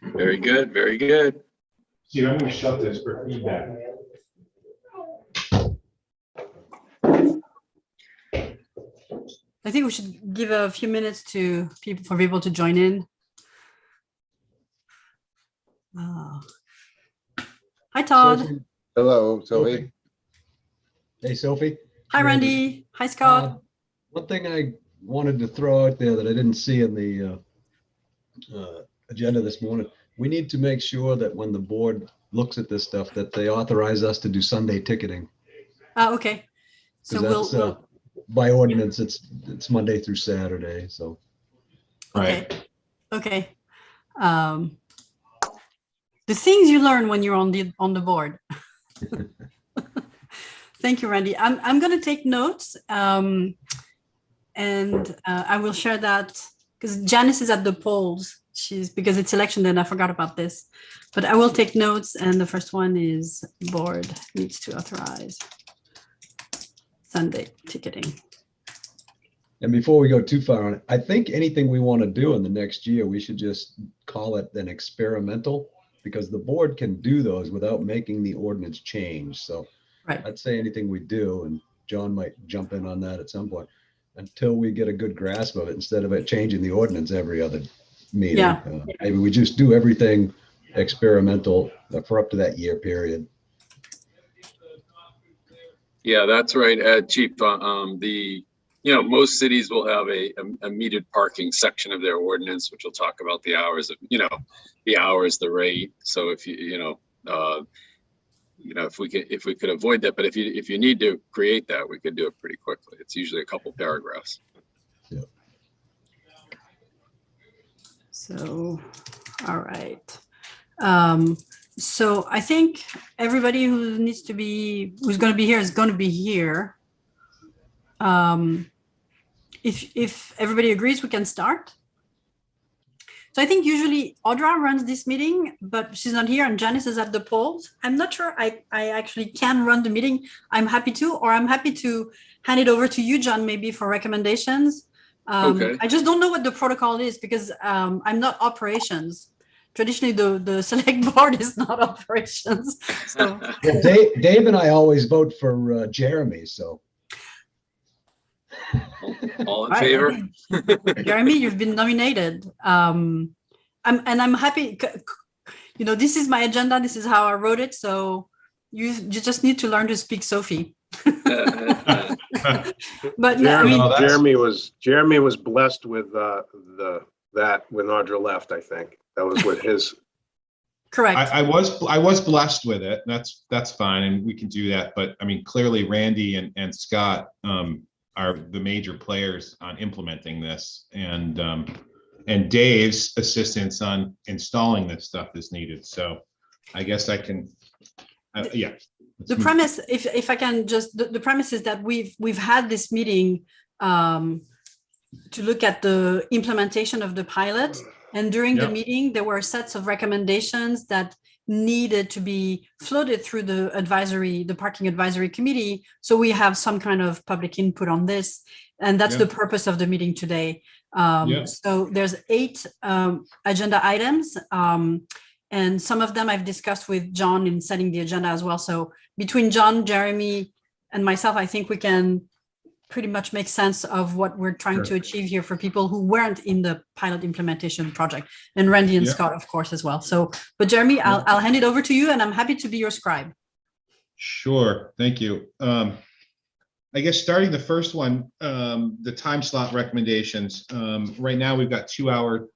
Very good, very good. Steve, I'm going to shut this for feedback. I think we should give a few minutes to people to join in. Hi, Todd. Sophie. Hello, Sophie. Hey, Sophie. Hi, Randy. Hi, Scott. One thing I wanted to throw out there that I didn't see in the agenda this morning, we need to make sure that when the board looks at this stuff, that they authorize us to do Sunday ticketing. Okay. So 'Cause that's, by ordinance, it's Monday through Saturday, so. okay. Okay. The things you learn when you're on the board. Thank you, Randy. I'm going to take notes, and I will share that because Janice is at the polls. Because it's election day and I forgot about this, but I will take notes. And the first one is board needs to authorize Sunday ticketing. And before we go too far on it, I think anything we want to do in the next year, we should just call it an experimental, because the board can do those without making the ordinance change. So Right. I'd say anything we do, and John might jump in on that at some point, until we get a good grasp of it, instead of it changing the ordinance every other meeting. Yeah. Maybe we just do everything experimental for up to that year period. Yeah, that's right, Chief. Most cities will have a metered parking section of their ordinance, which will talk about the hours of, the hours, the rate. So if if we could avoid that, but if you need to create that, we could do it pretty quickly. It's usually a couple paragraphs. Yeah. So, all right. So I think everybody who's going to be here is going to be here. If everybody agrees, we can start. So I think usually Audra runs this meeting, but she's not here and Janice is at the polls. I'm not sure I actually can run the meeting. I'm happy to, or I'm happy to hand it over to you, John, maybe for recommendations. Okay. I just don't know what the protocol is because I'm not operations. Traditionally, the select board is not operations. So. Well, Dave and I always vote for Jeremy, so. All in favor? Jeremy, you've been nominated. I'm happy. This is my agenda. This is how I wrote it. So you just need to learn to speak Sophie. But Jeremy was blessed with that when Audra left. I think that was with his. Correct. I was blessed with it. That's fine, and we can do that. But I mean, clearly, Randy and Scott are the major players on implementing this, and Dave's assistance on installing this stuff is needed. So I guess I can, yeah. The premise, if I can just, the premise is that we've had this meeting to look at the implementation of the pilot, and during the meeting there were sets of recommendations that needed to be floated through the parking advisory committee. So we have some kind of public input on this, and that's the purpose of the meeting today. So there's 8 agenda items, and some of them I've discussed with John in setting the agenda as well. So between John, Jeremy, and myself, I think we can pretty much make sense of what we're trying to achieve here for people who weren't in the pilot implementation project, and Randy and Scott, of course, as well. So, but Jeremy, I'll hand it over to you, and I'm happy to be your scribe. Sure, thank you. I guess starting the first one, the time slot recommendations. Right now we've got 2-hour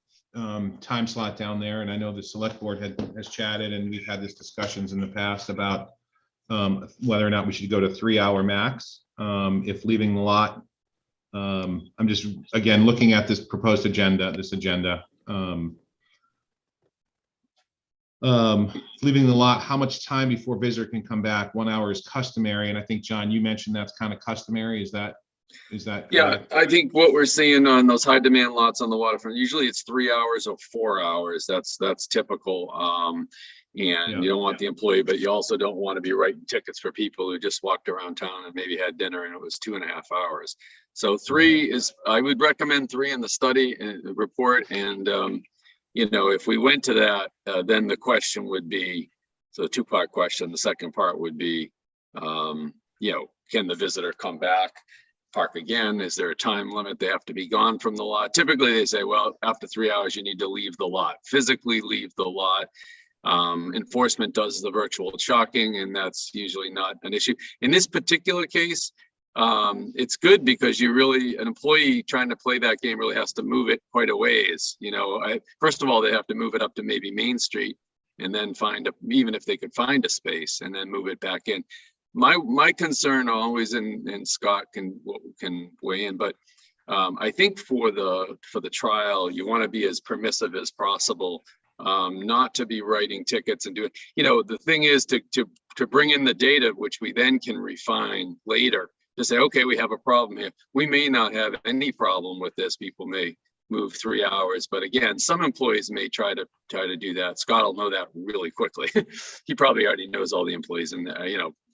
time slot down there, and I know the select board has chatted, and we've had these discussions in the past about whether or not we should go to 3-hour max. If leaving the lot, I'm just again looking at this proposed agenda, leaving the lot, how much time before visitor can come back? 1 hour is customary, and I think John, you mentioned that's kind of customary. Is that yeah, I think what we're seeing on those high demand lots on the waterfront, usually it's 3 hours or 4 hours. That's typical. And you don't want the employee, but you also don't want to be writing tickets for people who just walked around town and maybe had dinner and it was 2.5 hours. So 3 is, I would recommend 3 in the study report, and if we went to that, then the question would be, so two-part question. The second part would be, can the visitor come back, park again? Is there a time limit? They have to be gone from the lot. Typically they say, well, after 3 hours, you need to leave the lot, physically leave the lot. Enforcement does the virtual chalking, and that's usually not an issue. In this particular case, it's good because an employee trying to play that game really has to move it quite a ways. First of all, they have to move it up to maybe Main Street and then even if they could find a space, and then move it back in. My concern always, and Scott can weigh in, but I think for the trial, you want to be as permissive as possible, not to be writing tickets and doing, the thing is to bring in the data, which we then can refine later, to say, okay, we have a problem here. We may not have any problem with this. People may move 3 hours, but again, some employees may try to do that. Scott will know that really quickly. He probably already knows all the employees in there,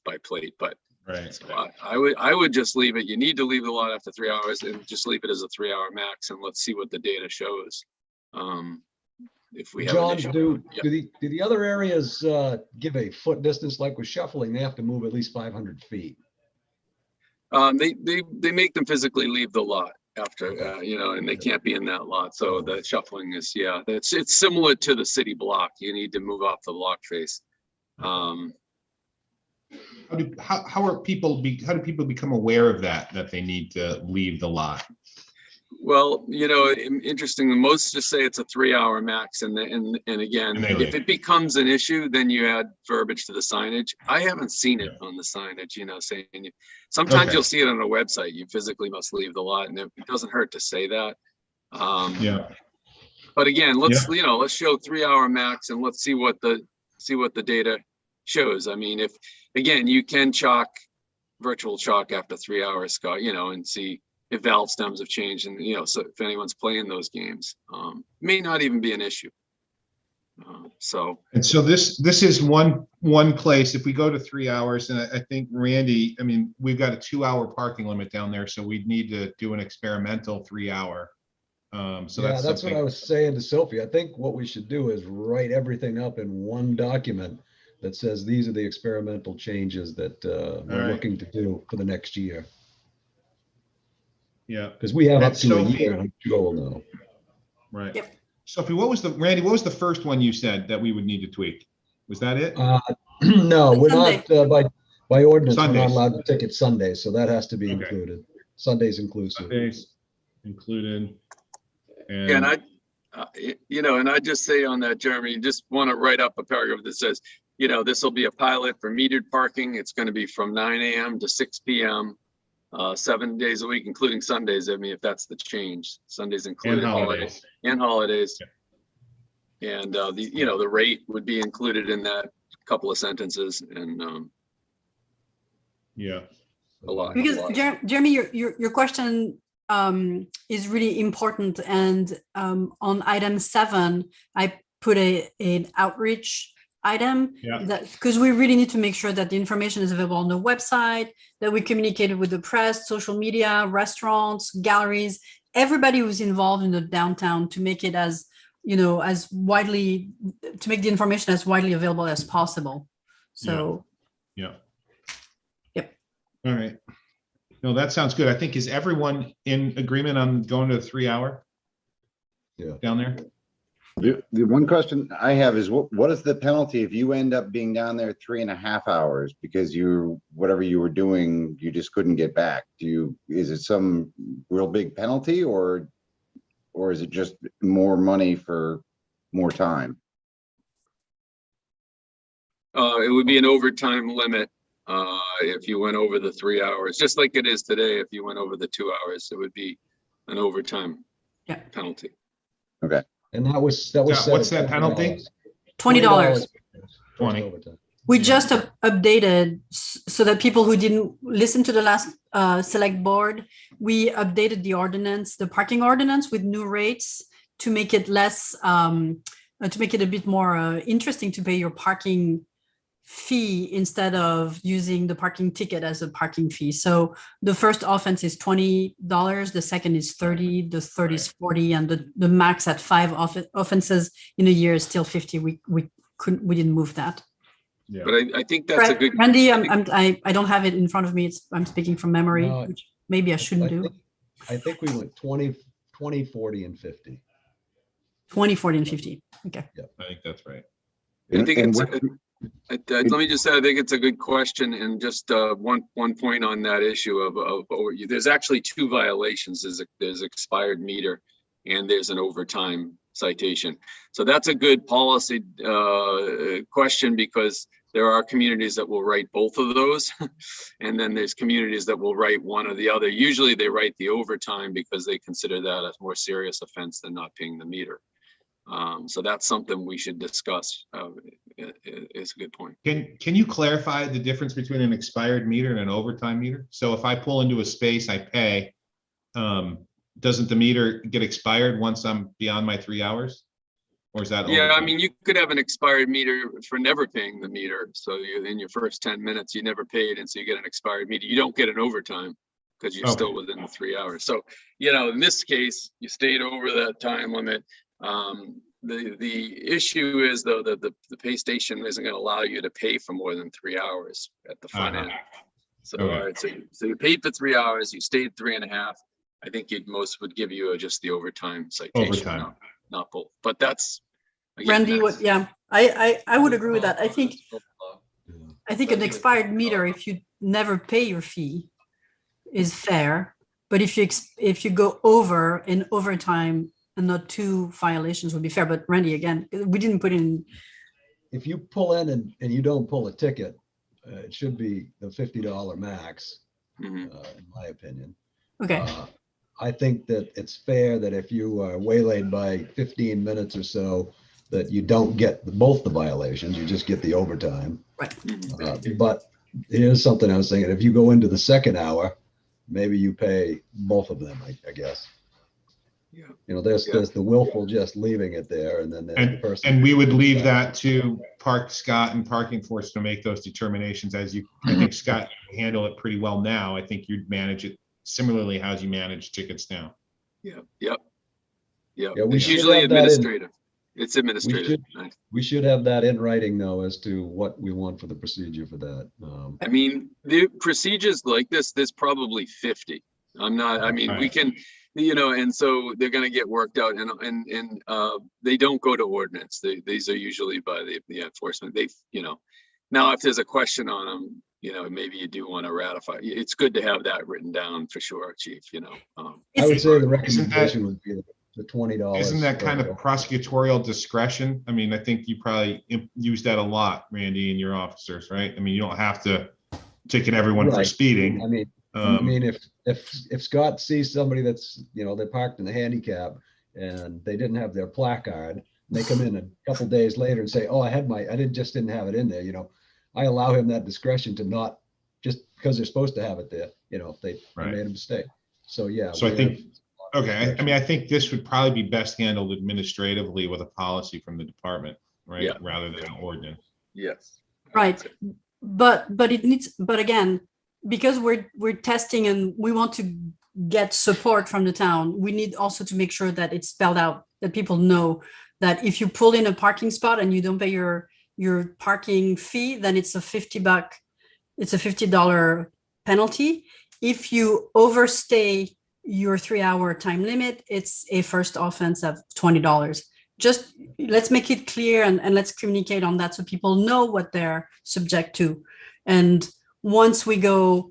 by plate, but Right. so I would just leave it. You need to leave the lot after 3 hours, and just leave it as a 3 hour max, and let's see what the data shows. If we have John, an issue. do Yeah. the other areas give a foot distance? Like with shuffling, they have to move at least 500 feet. They make them physically leave the lot after, and they can't be in that lot. So the shuffling is, it's similar to the city block. You need to move off the block face. How do people become aware of that they need to leave the lot? Well, interesting. Most just say it's a 3 hour max, and again, if it becomes an issue, then you add verbiage to the signage. I haven't seen it on the signage, saying sometimes you'll see it on a website. You physically must leave the lot, and it doesn't hurt to say that. But again, let's show 3 hour max, and let's see what the data shows. I mean, if again, you can virtual chalk after 3 hours, Scott, and see if valve stems have changed, and so if anyone's playing those games, may not even be an issue. So this is one place. If we go to 3 hours, and I think Randy, I mean, we've got a 2 hour parking limit down there, so we'd need to do an experimental 3 hour. So that's what I was saying to Sophie. I think what we should do is write everything up in one document that says these are the experimental changes that we're looking to do for the next year. Yeah, because we have up to Sophie, a year, Joel now. Right. Yep. Sophie, Randy, what was the first one you said that we would need to tweak? Was that it? No, we're Sunday. not, by ordinance, Sundays. we're not allowed to ticket Sundays, so that has to be included. Sundays inclusive. Sundays included. and I just say on that, Jeremy, you just want to write up a paragraph that says, this will be a pilot for metered parking. It's going to be from 9 a.m. to 6 p.m. 7 days a week, including Sundays. I mean, if that's the change, Sundays included, and holidays. And holidays. Yeah. And the rate would be included in that couple of sentences, and a lot. Because Jeremy, your question is really important, and on item 7, I put an outreach item, because we really need to make sure that the information is available on the website, that we communicated with the press, social media, restaurants, galleries, everybody who's involved in the downtown, to make it as to make the information as widely available as possible. So Yep. All right. No, that sounds good. I think, is everyone in agreement on going to 3 hour? Yeah. Down there? The one question I have is what is the penalty if you end up being down there 3.5 hours because whatever you were doing, you just couldn't get back? Is it some real big penalty, or is it just more money for more time? It would be an overtime limit if you went over the 3 hours, just like it is today. If you went over the 2 hours, it would be an overtime penalty. Okay. And that was What's that penalty? $20. 20. We just updated so that people who didn't listen to the last select board, we updated the ordinance, the parking ordinance, with new rates to make it less, to make it a bit more interesting to pay your parking fee instead of using the parking ticket as a parking fee. So the first offense is $20, the second is 30, the third is 40, and the max at 5 offenses in a year is still 50. We didn't move that. Yeah. But I think that's a good. Randy, I don't have it in front of me. I'm speaking from memory, No, which maybe I shouldn't do. I think we went 20, 40, and 50. 20, 40, and 50. Okay. I think that's right. I think And it's, what- let me just say, I think it's a good question, and just one point on that issue of there's actually 2 violations. There's expired meter, and there's an overtime citation. So that's a good policy question, because there are communities that will write both of those, and then there's communities that will write one or the other. Usually they write the overtime because they consider that a more serious offense than not paying the meter. So that's something we should discuss. Is a good point. Can you clarify the difference between an expired meter and an overtime meter? So if I pull into a space, I pay, doesn't the meter get expired once I'm beyond my 3 hours? Or is that? Yeah, I overtime? mean, you could have an expired meter for never paying the meter. So in your first 10 minutes, you never paid, and so you get an expired meter. You don't get an overtime because you're still within the 3 hours. So, in this case, you stayed over that time limit. The issue is, though, that the pay station isn't going to allow you to pay for more than 3 hours at the front end. So, Okay. all right, so you paid for 3 hours, you stayed 3.5. I think most would give you just the overtime citation, Overtime. not both. But that's, again, Randy, that's- yeah, I would agree with that. I think an expired meter, if you never pay your fee, is fair. But if you go over in overtime and not 2 violations would be fair. But Randy, again, we didn't put in. If you pull in and you don't pull a ticket, it should be the $50 max, Mhm. in my opinion. Okay. I think that it's fair that if you are waylaid by 15 minutes or so, that you don't get both the violations, you just get the overtime. Mhm. But here's something I was thinking, if you go into the second hour, maybe you pay both of them, I guess. Yeah. There's the willful just leaving it there, and then there's the person. And we would leave that to Scott and parking force to make those determinations. I think Scott handle it pretty well now. I think you'd manage it similarly as you manage tickets now. Yep. Yeah, we It's should usually have that in. administrative. It's administrative. We should have that in writing, though, as to what we want for the procedure for that. I mean, the procedures like this, there's probably 50. We can, and so they're going to get worked out, and they don't go to ordinance. These are usually by the enforcement. Now if there's a question on them, maybe you do want to ratify. It's good to have that written down for sure, Chief. I would say the recommendation would be the $20. Isn't that kind of prosecutorial discretion? I mean, I think you probably use that a lot, Randy, and your officers, right? I mean, you don't have to ticket everyone for Right. speeding. I mean, if Scott sees somebody that's, they're parked in the handicap and they didn't have their placard, and they come in a couple days later and say, "Oh, I just didn't have it in there," I allow him that discretion to not, just because they're supposed to have it there, if they made a mistake. So, yeah. So I think, I think this would probably be best handled administratively with a policy from the department, right? Yeah. Rather than an ordinance. Yes. Right. But again, because we're testing and we want to get support from the town, we need also to make sure that it's spelled out, that people know that if you pull in a parking spot and you don't pay your parking fee, then it's a $50 penalty. If you overstay your 3-hour time limit, it's a first offense of $20. Just let's make it clear and let's communicate on that so people know what they're subject to. And once the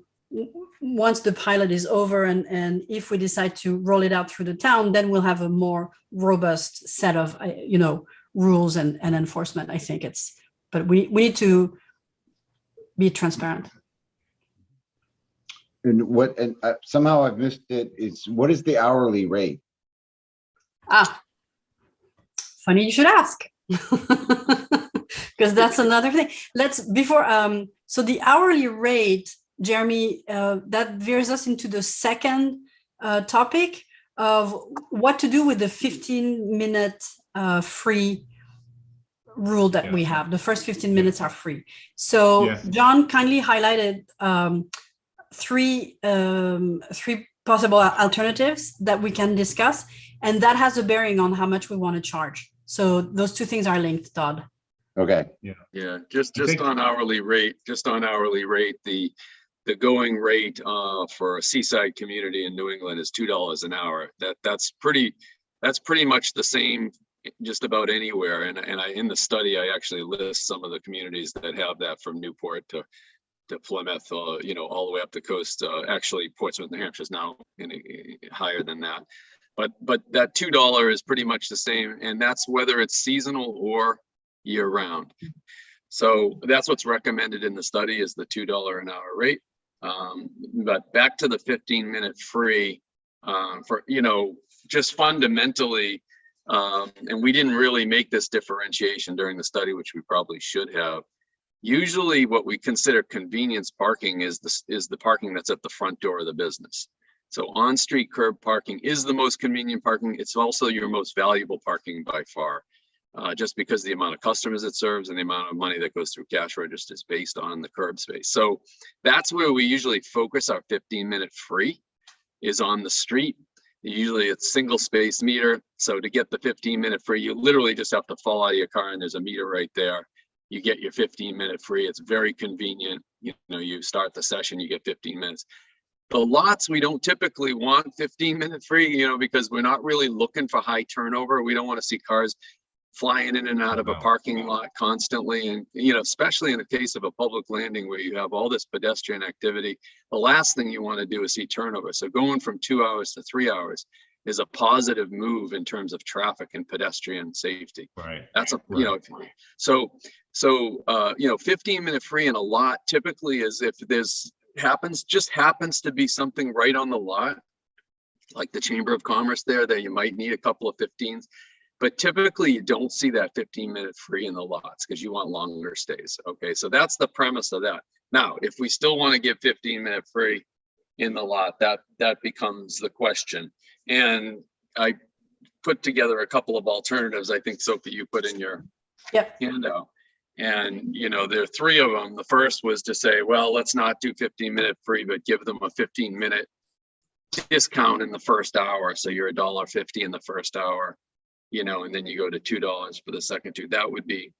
pilot is over and if we decide to roll it out through the town, then we'll have a more robust set of, rules and enforcement. I think but we need to be transparent. And somehow I've missed it. What is the hourly rate? Funny you should ask. Because that's another thing. So the hourly rate, Jeremy, that veers us into the second topic of what to do with the 15-minute free rule that we have. The first 15 minutes are free. So Yeah. John kindly highlighted three possible alternatives that we can discuss, and that has a bearing on how much we want to charge. So those two things are linked, Todd. Okay, Yeah, just think- on hourly rate, the going rate for a seaside community in New England is $2 an hour. That's pretty much the same just about anywhere. And I in the study, I actually list some of the communities that have that, from Newport to Plymouth, all the way up the coast. Actually, Portsmouth, New Hampshire is now higher than that. But that $2 is pretty much the same, and that's whether it's seasonal or year round. So that's what's recommended in the study, is the $2 an hour rate. But back to the 15-minute free, for, just fundamentally, and we didn't really make this differentiation during the study, which we probably should have. Usually what we consider convenience parking is the parking that's at the front door of the business. So on-street curb parking is the most convenient parking. It's also your most valuable parking by far, just because the amount of customers it serves and the amount of money that goes through cash registers based on the curb space. So that's where we usually focus our 15-minute free, is on the street. Usually it's single space meter. So to get the 15-minute free, you literally just have to fall out of your car and there's a meter right there. You get your 15-minute free. It's very convenient. You start the session, you get 15 minutes. The lots, we don't typically want 15-minute free, because we're not really looking for high turnover. We don't want to see cars flying in and out of a parking lot constantly. And, especially in the case of a public landing where you have all this pedestrian activity, the last thing you want to do is see turnover. So going from 2 hours to 3 hours is a positive move in terms of traffic and pedestrian safety. Right. That's so 15-minute free in a lot typically is if there's happens to be something right on the lot, like the Chamber of Commerce there, that you might need a couple of 15s. But typically you don't see that 15-minute free in the lots because you want longer stays. Okay, so that's the premise of that. Now, if we still want to give 15-minute free in the lot, that becomes the question. And I put together a couple of alternatives. I think, Sophie, you put in your handout. And, there are three of them. The first was to say, well, let's not do 15-minute free, but give them a 15-minute discount in the first hour. So you're $1.50 in the first hour. And then you go to $2 for the second two. That would be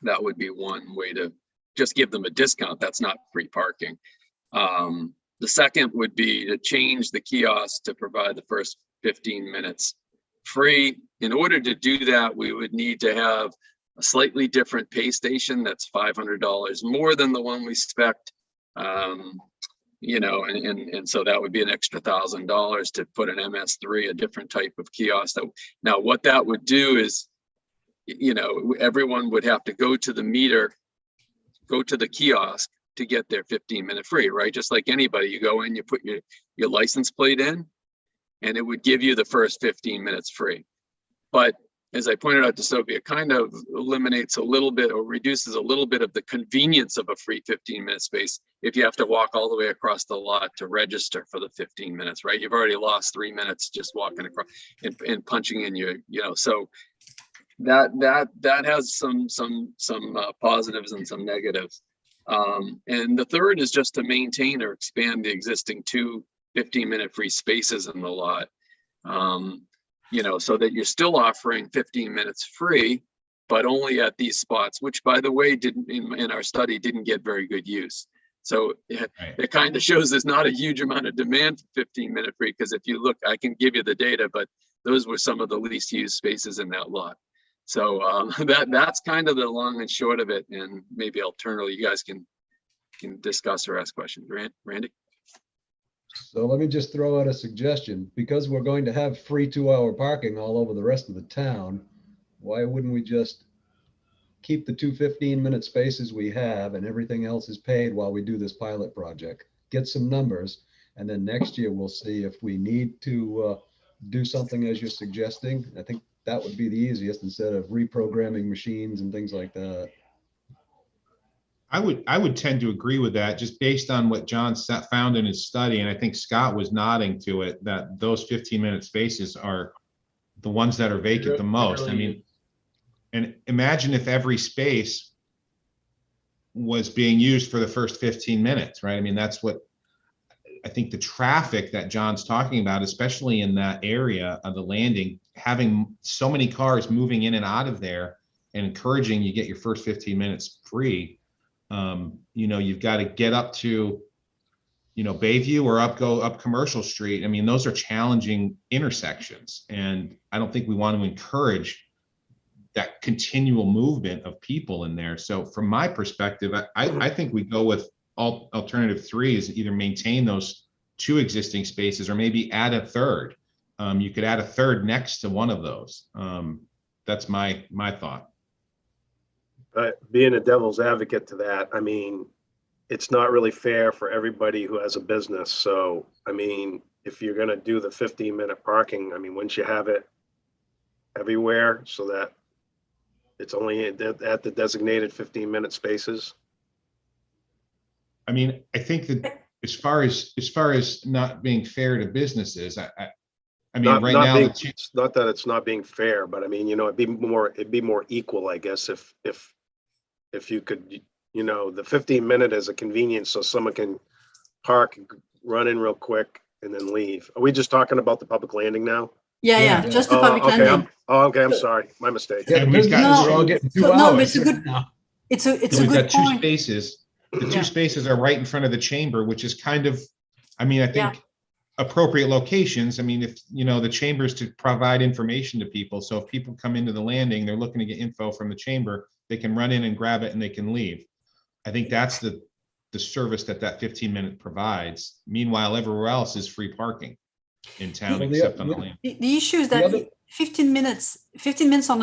one way to just give them a discount. That's not free parking. The second would be to change the kiosk to provide the first 15 minutes free. In order to do that, we would need to have a slightly different pay station that's $500 more than the one we spec'd. And so that would be an extra $1,000 to put an MS3, a different type of kiosk. Now, what that would do is, everyone would have to go to the meter, go to the kiosk to get their 15-minute free, right? Just like anybody, you go in, you put your license plate in, and it would give you the first 15 minutes free. But as I pointed out to Sophie, it kind of eliminates a little bit or reduces a little bit of the convenience of a free 15-minute space if you have to walk all the way across the lot to register for the 15 minutes, right? You've already lost 3 minutes just walking across and punching in so that has some positives and some negatives. And the third is just to maintain or expand the existing 2 15-minute free spaces in the lot. So that you're still offering 15 minutes free, but only at these spots, which, by the way, in our study didn't get very good use. So it kind of shows there's not a huge amount of demand for 15-minute free, because if you look, I can give you the data, but those were some of the least used spaces in that lot. So that's kind of the long and short of it. And maybe alternately, you guys can discuss or ask questions. Randy? So let me just throw out a suggestion. Because we're going to have free 2-hour parking all over the rest of the town, why wouldn't we just keep the 2 15-minute spaces we have and everything else is paid while we do this pilot project? Get some numbers, and then next year we'll see if we need to do something as you're suggesting. I think that would be the easiest, instead of reprogramming machines and things like that. I would tend to agree with that, just based on what John found in his study. And I think Scott was nodding to it, that those 15-minute spaces are the ones that are vacant the most. I mean, And imagine if every space was being used for the first 15 minutes, right? I mean, that's what I think the traffic that John's talking about, especially in that area of the landing, having so many cars moving in and out of there and encouraging you get your first 15 minutes free. You know, you've got to get up to, you know, Bayview or go up Commercial Street. I mean, those are challenging intersections, and I don't think we want to encourage that continual movement of people in there. So from my perspective, I think we go with alternative 3 is either maintain those 2 existing spaces or maybe add a third. You could add a third next to one of those. That's my thought. Being a devil's advocate to that, I mean, it's not really fair for everybody who has a business. So, I mean, if you're going to do the 15-minute parking, I mean, wouldn't you have it everywhere so that it's only at the designated 15-minute spaces? I mean, I think that as far as not being fair to businesses, I mean, Not, right not now, being, it's not that it's not being fair, but I mean, you know, it'd be more equal, I guess, if you could, you know, the 15-minute is a convenience so someone can park, run in real quick and then leave. Are we just talking about the public landing now? Yeah, Yeah. just the public Okay, landing. I'm sorry, my mistake. Yeah, And the we've got businesses are all two- getting so- 2 no, hours. but it's a good- now. It's a we've good got 2 point. spaces. The 2 Yeah. spaces are right in front of the chamber, which is kind of, I mean, I Yeah. think appropriate locations. I mean, if, you know, the chamber is to provide information to people. So if people come into the landing, they're looking to get info from the chamber, they can run in and grab it and they can leave. I think that's the service that 15-minute provides. Meanwhile, everywhere else is free parking in town, Well, except on the land. The issue is The that other- 15 minutes on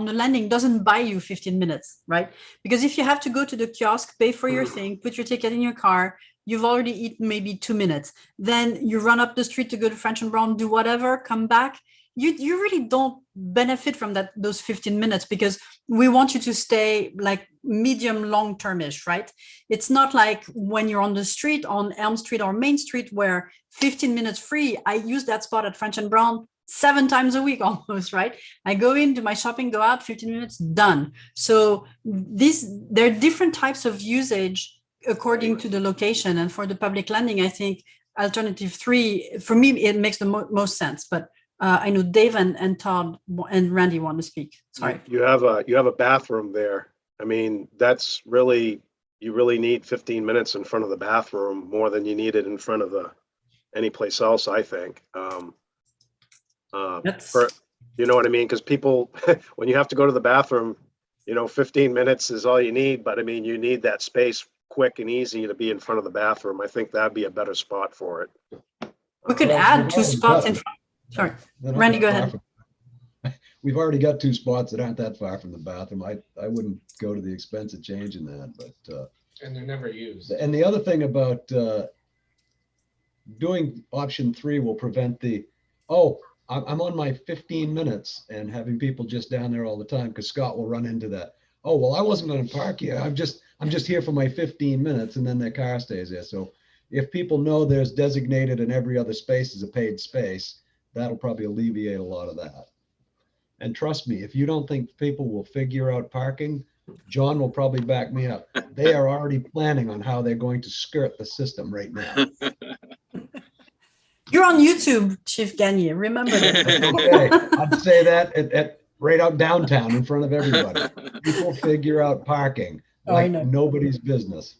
the landing doesn't buy you 15 minutes, right? Because if you have to go to the kiosk, pay for your thing, put your ticket in your car, you've already eaten maybe 2 minutes. Then you run up the street to go to French and Brown, do whatever, come back. You really don't benefit from those 15 minutes because we want you to stay like medium long termish, right? It's not like when you're on the street on Elm Street or Main Street where 15 minutes free. I use that spot at French and Brown 7 times a week almost, right? I go in, do my shopping, go out, 15 minutes, done. So there are different types of usage according to the location. And for the public landing, I think alternative 3, for me, it makes the most sense. But I know Dave and Todd and Randy want to speak. Sorry. You have a bathroom there. I mean, you really need 15 minutes in front of the bathroom more than you need it in front of any place else, I think. You know what I mean? Because people, when you have to go to the bathroom, you know, 15 minutes is all you need, but I mean, you need that space quick and easy to be in front of the bathroom. I think that'd be a better spot for it. We could Well, add we've 2 already spots got in them. front. Sorry. They're not Randy, that go far ahead. We've already got 2 spots that aren't that far from the bathroom. I wouldn't go to the expense of changing that, but And they're never used. and the other thing about doing option 3 will prevent I'm on my 15 minutes and having people just down there all the time, because Scott will run into that. Oh, well, I wasn't going to park here. I'm just here for my 15 minutes, and then their car stays there. So if people know there's designated and every other space is a paid space, that'll probably alleviate a lot of that. And trust me, if you don't think people will figure out parking, John will probably back me up. They are already planning on how they're going to skirt the system right now. You're on YouTube, Chief Gagne. Remember that. Okay, I'd say that at right out downtown in front of everybody. People figure out parking Oh, I like know. nobody's business.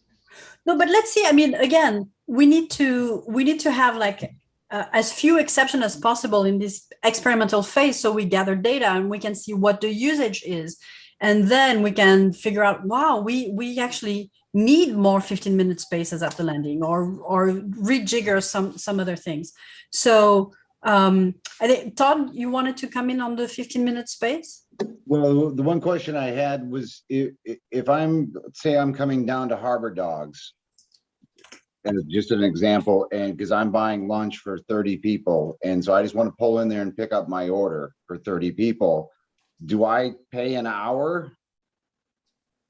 No, but let's see. I mean, again, we need to have like as few exceptions as possible in this experimental phase, so we gather data and we can see what the usage is, and then we can figure out, wow, we actually need more 15-minute spaces at the landing, or rejigger some other things. So I think, Todd, you wanted to come in on the 15-minute space? Well, the one question I had was if say I'm coming down to Harbor Dogs, and just an example, and because I'm buying lunch for 30 people, and so I just want to pull in there and pick up my order for 30 people, do I pay an hour?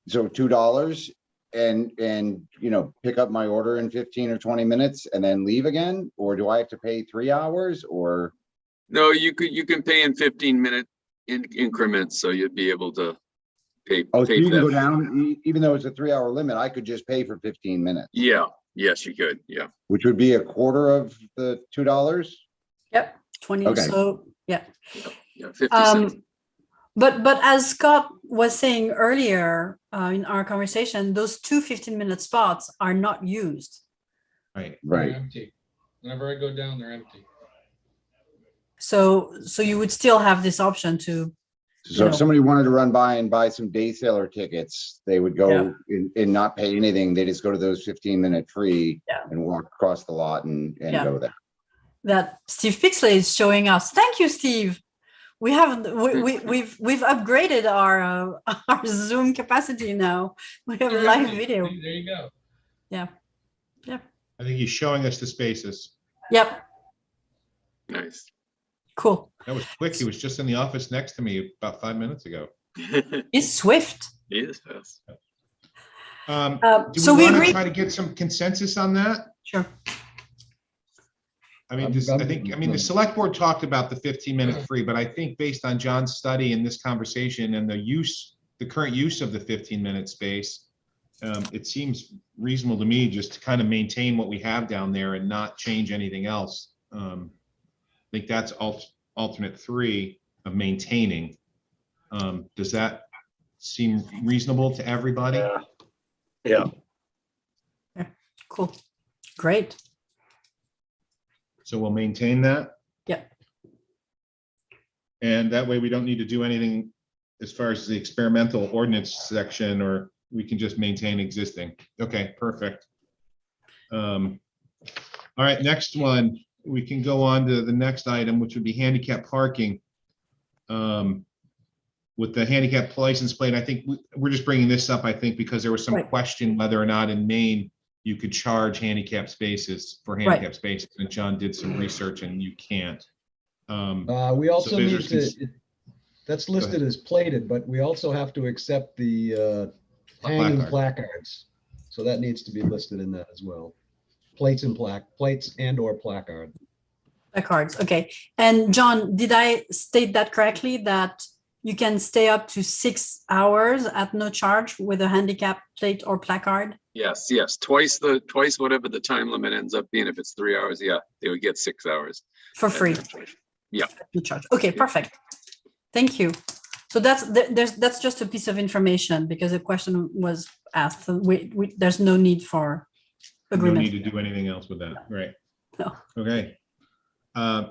So $2 and you know, pick up my order in 15 or 20 minutes and then leave again? Or do I have to pay 3 hours or? No, you can pay in 15 minute increments, so you'd be able to pay. Oh, so pay you for can go that. down, even though it's a 3-hour limit, I could just pay for 15 minutes. Yeah, yes, you could, yeah. Which would be a quarter of the $2? Yep, 20. Okay. So yeah. Yeah, 50 cents. But as Scott was saying earlier in our conversation, those 2 15-minute spots are not used. Right. Right. They're empty. Whenever I go down, they're empty. So you would still have this option to, So if somebody wanted to run by and buy some day sailor tickets, they would Yeah. go and not pay anything. They just go to those 15-minute free Yeah. and walk across the lot and Yeah. go there. that Steve Pixley is showing us. Thank you, Steve. We've upgraded our our Zoom capacity now. We have They're live empty. video. There you go. I think he's showing us the spaces. Yep, Nice. cool. That was quick. He was just in the office next to me about 5 minutes ago. It's swift. Yes, yes. Do So we we want to agree. try to get some consensus on that? Sure. I mean, I'm- the select board talked about the 15-minute free, but I think based on John's study and this conversation and the current use of the 15-minute space, it seems reasonable to me just to kind of maintain what we have down there and not change anything else. I think that's alternate 3 of maintaining. Does that seem reasonable to everybody? Yeah. Cool. Great. So we'll maintain that. Yep. And that way we don't need to do anything as far as the experimental ordinance section, or we can just maintain existing. Okay, perfect. All right, next one, we can go on to the next item, which would be handicap parking. With the handicap license plate, I think we're just bringing this up, I think, because there was some Right. question whether or not in Maine you could charge handicap spaces for handicap spaces, and John did some research and you can't. We also need there's to, cons- that's listed as plated, but we also have to accept the hanging placard. placards. So that needs to be listed in that as well. Plates and or placard. Placards. Okay. And John, did I state that correctly? That you can stay up to 6 hours at no charge with a handicap plate or placard? Yes, yes, twice whatever the time limit ends up being. If it's 3 hours, yeah, they would get 6 hours. For free. Yeah. No charge. Okay, perfect. Thank you. So that's just a piece of information because a question was asked. So there's no need for No agreement. need to do anything else with that, right? No. Okay.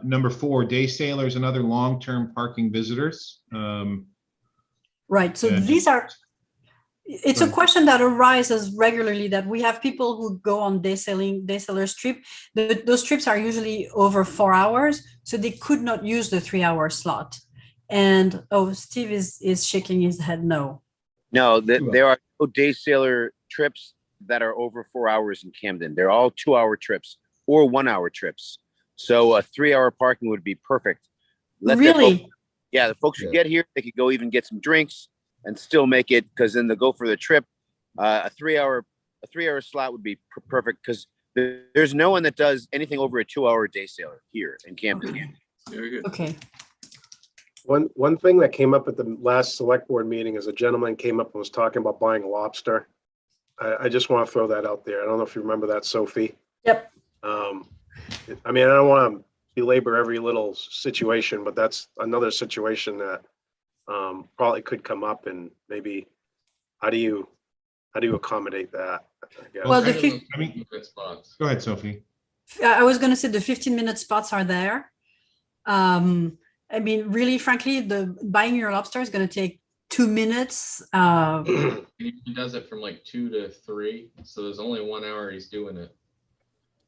Number 4, day sailors and other long-term parking visitors. Right. So And- these are, it's a Right. question that arises regularly that we have people who go on day sailors trip. Those trips are usually over 4 hours, so they could not use the 3-hour slot. And Steve is shaking his head no. No, Two there are no day sailor trips that are over 4 hours in Camden. They're all 2-hour trips or 1-hour trips. So a 3-hour parking would be perfect. Let the Really? folks- yeah, the folks who Yeah. get here, they could go even get some drinks and still make it, because then they'll go for the trip. A 3-hour slot would be perfect, because there's no one that does anything over a 2-hour day sailor here in Camden. Okay. Very good. Okay. One thing that came up at the last select board meeting is a gentleman came up and was talking about buying lobster. I just want to throw that out there. I don't know if you remember that, Sophie. Yep. I mean, I don't want to belabor every little situation, but that's another situation that probably could come up, and maybe how do you accommodate that? I guess. Well, the Kind of fif- those movement spots. Go ahead, Sophie. I was going to say the 15-minute spots are there. I mean, really, frankly, the buying your lobster is going to take 2 minutes. He does it from like 2 to 3, so there's only 1 hour he's doing it.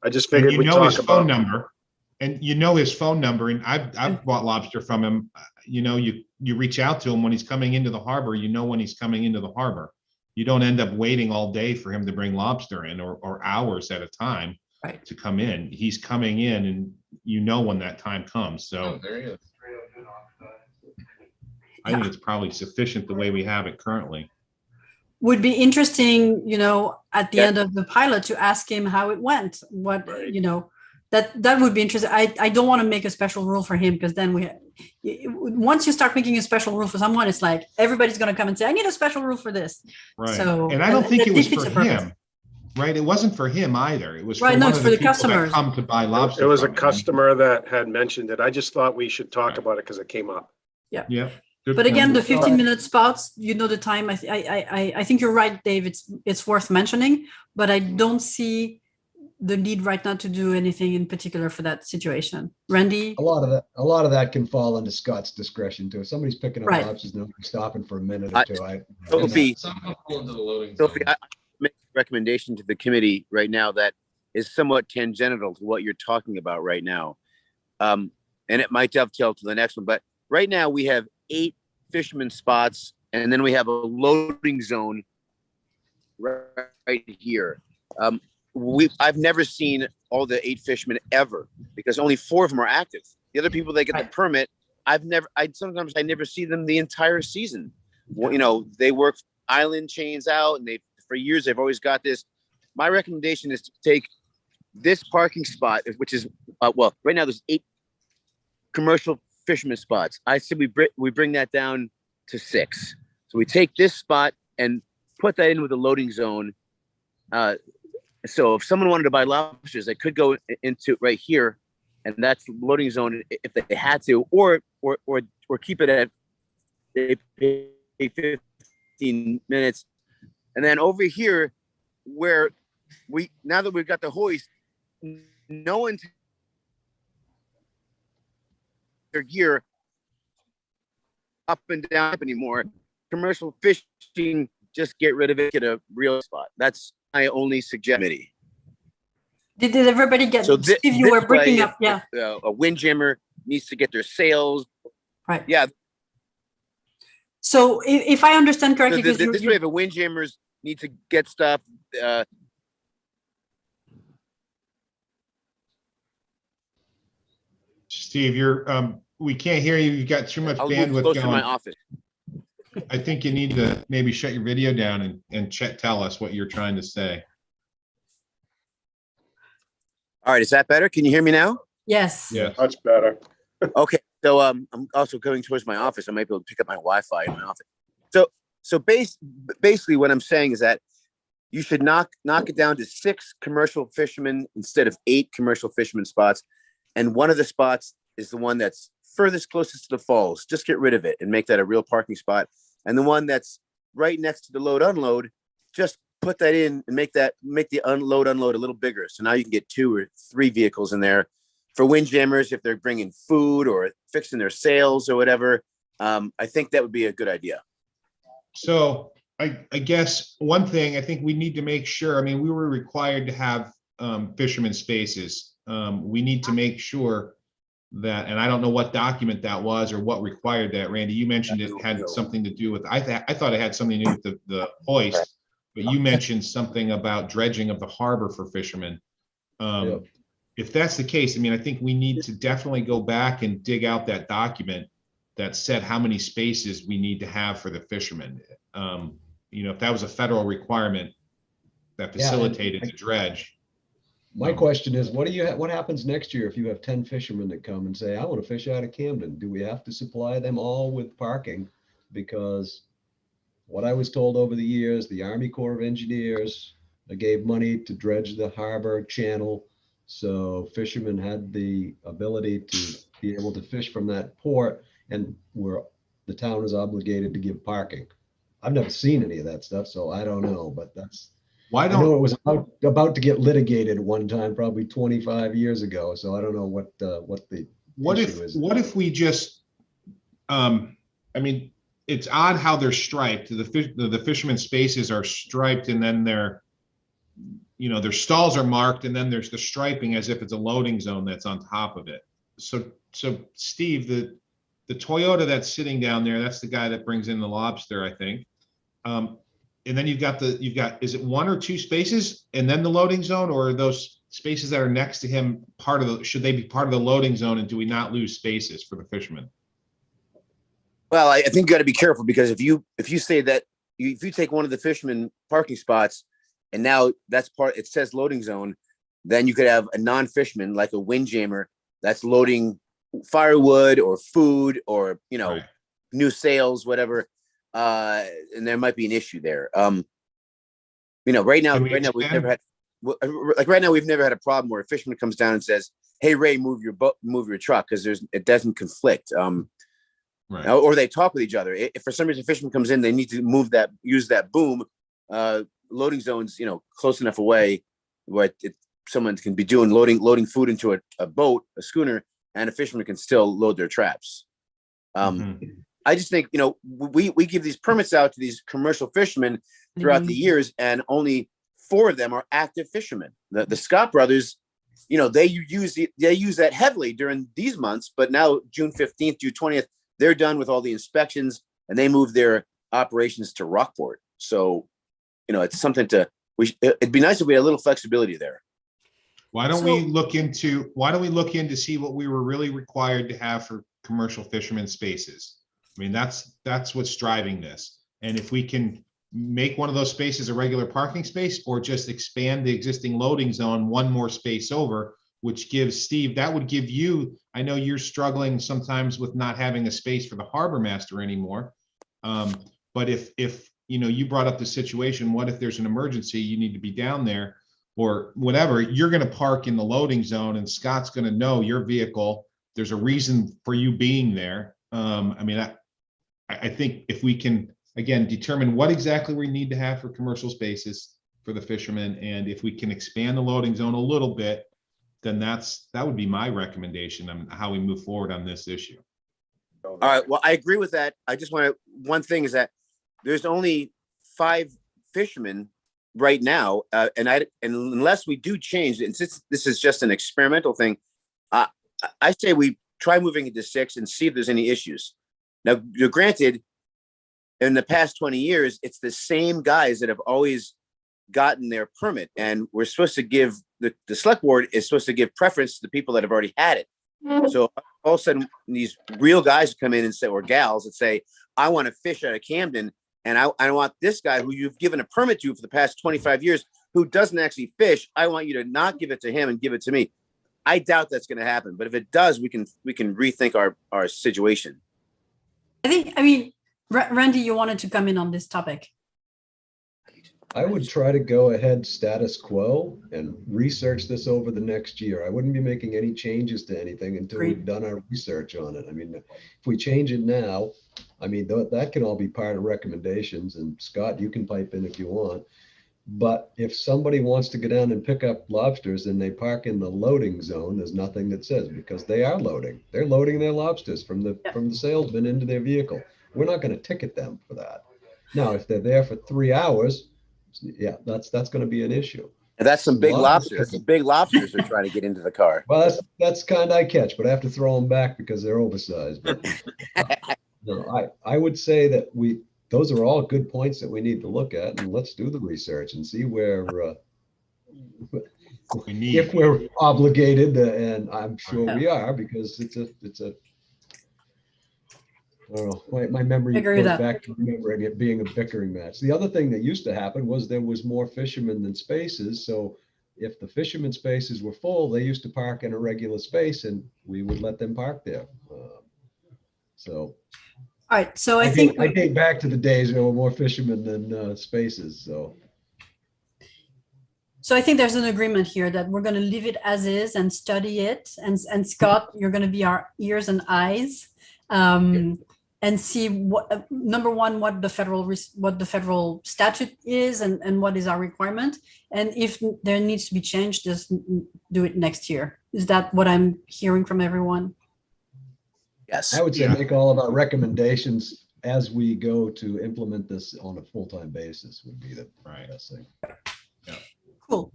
I just And figured you we'd know his talk phone about. number, and you know his phone number, and I've bought lobster from him. You know, you reach out to him when he's coming into the harbor. You know when he's coming into the harbor. You don't end up waiting all day for him to bring lobster in, or hours at a time Right. to come in. He's coming in, and you know when that time comes. Oh, So there he is. I think it's probably sufficient the way we have it currently. Would be interesting, at the Yeah. end of the pilot to ask him how it went. What, Right. that would be interesting. I don't want to make a special rule for him because then once you start making a special rule for someone, it's like everybody's going to come and say, I need a special rule for this. Right. So, And I don't think that it was defeats for the purpose. him, right? It wasn't for him either. It was Right, for no, one it's of for the the people that customers. come to buy lobster. It was a from him. customer that had mentioned it. I just thought we should talk Right. about it because it came up. Yeah. Good But again, point. the 15-minute spots, you know, the time, I think you're right, Dave. It's worth mentioning, but I don't see the need right now to do anything in particular for that situation. Randy? A lot of that can fall under Scott's discretion too. If somebody's picking up Right. lobsters, nobody's stopping for a minute or two. Sophie, Some fall into the loading Sophie, zone. I make a recommendation to the committee right now that is somewhat tangential to what you're talking about right now. And it might dovetail to the next one, but right now we have 8 fisherman spots, and then we have a loading zone right here. I've never seen all the 8 fishermen ever because only 4 of them are active. The other people that get the permit, I never see them the entire season. Well, you know, they work island chains out, and for years they've always got this. My recommendation is to take this parking spot, which is right now there's 8 commercial fisherman spots. I said we bring that down to 6. So we take this spot and put that in with a loading zone. So if someone wanted to buy lobsters, they could go into right here, and that's the loading zone if they had to, or keep it at 15 minutes. And then over here, where now that we've got the hoist, no one's their gear up and down anymore. Commercial fishing, just get rid of it, get a real spot. That's my only suggestion. Did everybody get, So Steve, you were breaking up, yeah. A windjammer needs to get their sails. Right. Yeah. So if I understand correctly, This way, the windjammers need to get stuff. Steve, we can't hear you. You've got too much I'll move bandwidth closer to my going. office. I think you need to maybe shut your video down and tell us what you're trying to say. All right, is that better? Can you hear me now? yes. Yeah. Much better. Okay, so I'm also going towards my office. I might be able to pick up my Wi-Fi in my office. So basically, what I'm saying is that you should knock it down to 6 commercial fishermen instead of 8 commercial fishermen spots, and one of the spots is the one that's furthest closest to the falls. Just get rid of it and make that a real parking spot. And the one that's right next to the load unload, just put that in and make the unload a little bigger. So now you can get 2 or 3 vehicles in there for windjammers if they're bringing food or fixing their sails or whatever. I think that would be a good idea. So I guess one thing I think we need to make sure, I mean, we were required to have fisherman spaces. We need to make sure that, and I don't know what document that was or what required that. Randy, you mentioned it had something to do with, I thought it had something to do with the hoist, but you mentioned something about dredging of the harbor for fishermen. If that's the case, I mean, I think we need to definitely go back and dig out that document that said how many spaces we need to have for the fishermen. You know, if that was a federal requirement that facilitated the dredge. My question is, what happens next year if you have 10 fishermen that come and say, I want to fish out of Camden? Do we have to supply them all with parking? Because what I was told over the years, the Army Corps of Engineers gave money to dredge the harbor channel. So fishermen had the ability to be able to fish from that port, and the town is obligated to give parking. I've never seen any of that stuff, so I don't know, but I know it was about to get litigated one time, probably 25 years ago. So I don't know what issue is. What if we just, I mean, it's odd how they're striped. The fishermen spaces are striped, and then their stalls are marked, and then there's the striping as if it's a loading zone that's on top of it. So Steve, the Toyota that's sitting down there, that's the guy that brings in the lobster, I think. And then you've got, is it 1 or 2 spaces and then the loading zone, or are those spaces that are next to him should they be part of the loading zone, and do we not lose spaces for the fishermen? Well, I think you got to be careful, because if you say that if you take one of the fishermen parking spots and now it says loading zone, then you could have a non-fisherman like a windjammer that's loading firewood or food or, Right. new sales, whatever. And there might be an issue there. Right now, Can we we've expand? never had, right now, we've never had a problem where a fisherman comes down and says, "Hey, Ray, move your boat, move your truck," because it doesn't conflict. Right. Or they talk with each other. If for some reason a fisherman comes in, they need to use that boom. Loading zones, close enough away where someone can be doing loading food into a boat, a schooner, and a fisherman can still load their traps. Mhm. I just think, we give these permits out to these commercial fishermen throughout the years, and only 4 of them are active fishermen. The Scott brothers, they use that heavily during these months, but now June 15th, June 20th, they're done with all the inspections and they move their operations to Rockport. So, it's something it'd be nice if we had a little flexibility there. Why don't we look into see what we were really required to have for commercial fishermen spaces? I mean, that's what's driving this. And if we can make one of those spaces a regular parking space, or just expand the existing loading zone one more space over, which gives Steve, that would give you, I know you're struggling sometimes with not having a space for the harbor master anymore. But if you brought up the situation, what if there's an emergency, you need to be down there or whatever, you're going to park in the loading zone and Scott's going to know your vehicle. There's a reason for you being there. I think if we can, again, determine what exactly we need to have for commercial spaces for the fishermen, and if we can expand the loading zone a little bit, then that would be my recommendation on how we move forward on this issue. All right. Well, I agree with that. I just one thing is that there's only 5 fishermen right now. And unless we do change it, and since this is just an experimental thing, I say we try moving it to 6 and see if there's any issues. Now, granted, in the past 20 years, it's the same guys that have always gotten their permit, and we're supposed to give the select board is supposed to give preference to the people that have already had it. So all of a sudden, these real guys come in and say, or gals that say, "I want to fish out of Camden, and I want this guy who you've given a permit to for the past 25 years, who doesn't actually fish. I want you to not give it to him and give it to me." I doubt that's going to happen, but if it does, we can rethink our situation. Randy, you wanted to come in on this topic. I would try to go ahead status quo and research this over the next year. I wouldn't be making any changes to anything until Great. we've done our research on it. I mean, if we change it now, that can all be part of recommendations, and Scott, you can pipe in if you want. But if somebody wants to go down and pick up lobsters and they park in the loading zone, there's nothing that says, because they are loading. They're loading their lobsters from the salesman into their vehicle. We're not going to ticket them for that. Now, if they're there for 3 hours, yeah, that's going to be an issue. And that's some big lobsters. Some big lobsters are trying to get into the car. Well, that's kind I catch, but I have to throw them back because they're oversized. But no, I would say that those are all good points that we need to look at, and let's do the research and see where if we're obligated, and I'm sure we are, because it's a I don't know, my memory goes back to remembering it being a bickering match. The other thing that used to happen was there was more fishermen than spaces. So if the fishermen spaces were full, they used to park in a regular space and we would let them park there. All right. So I think I date back to the days there were more fishermen than spaces. So I think there's an agreement here that we're going to leave it as is and study it. And Scott, you're going to be our ears and eyes. And see what, number one, what the federal statute is and what is our requirement. And if there needs to be changed, just do it next year. Is that what I'm hearing from everyone? Yes. I would say make all of our recommendations as we go to implement this on a full-time basis would be the best thing. Yeah. Cool.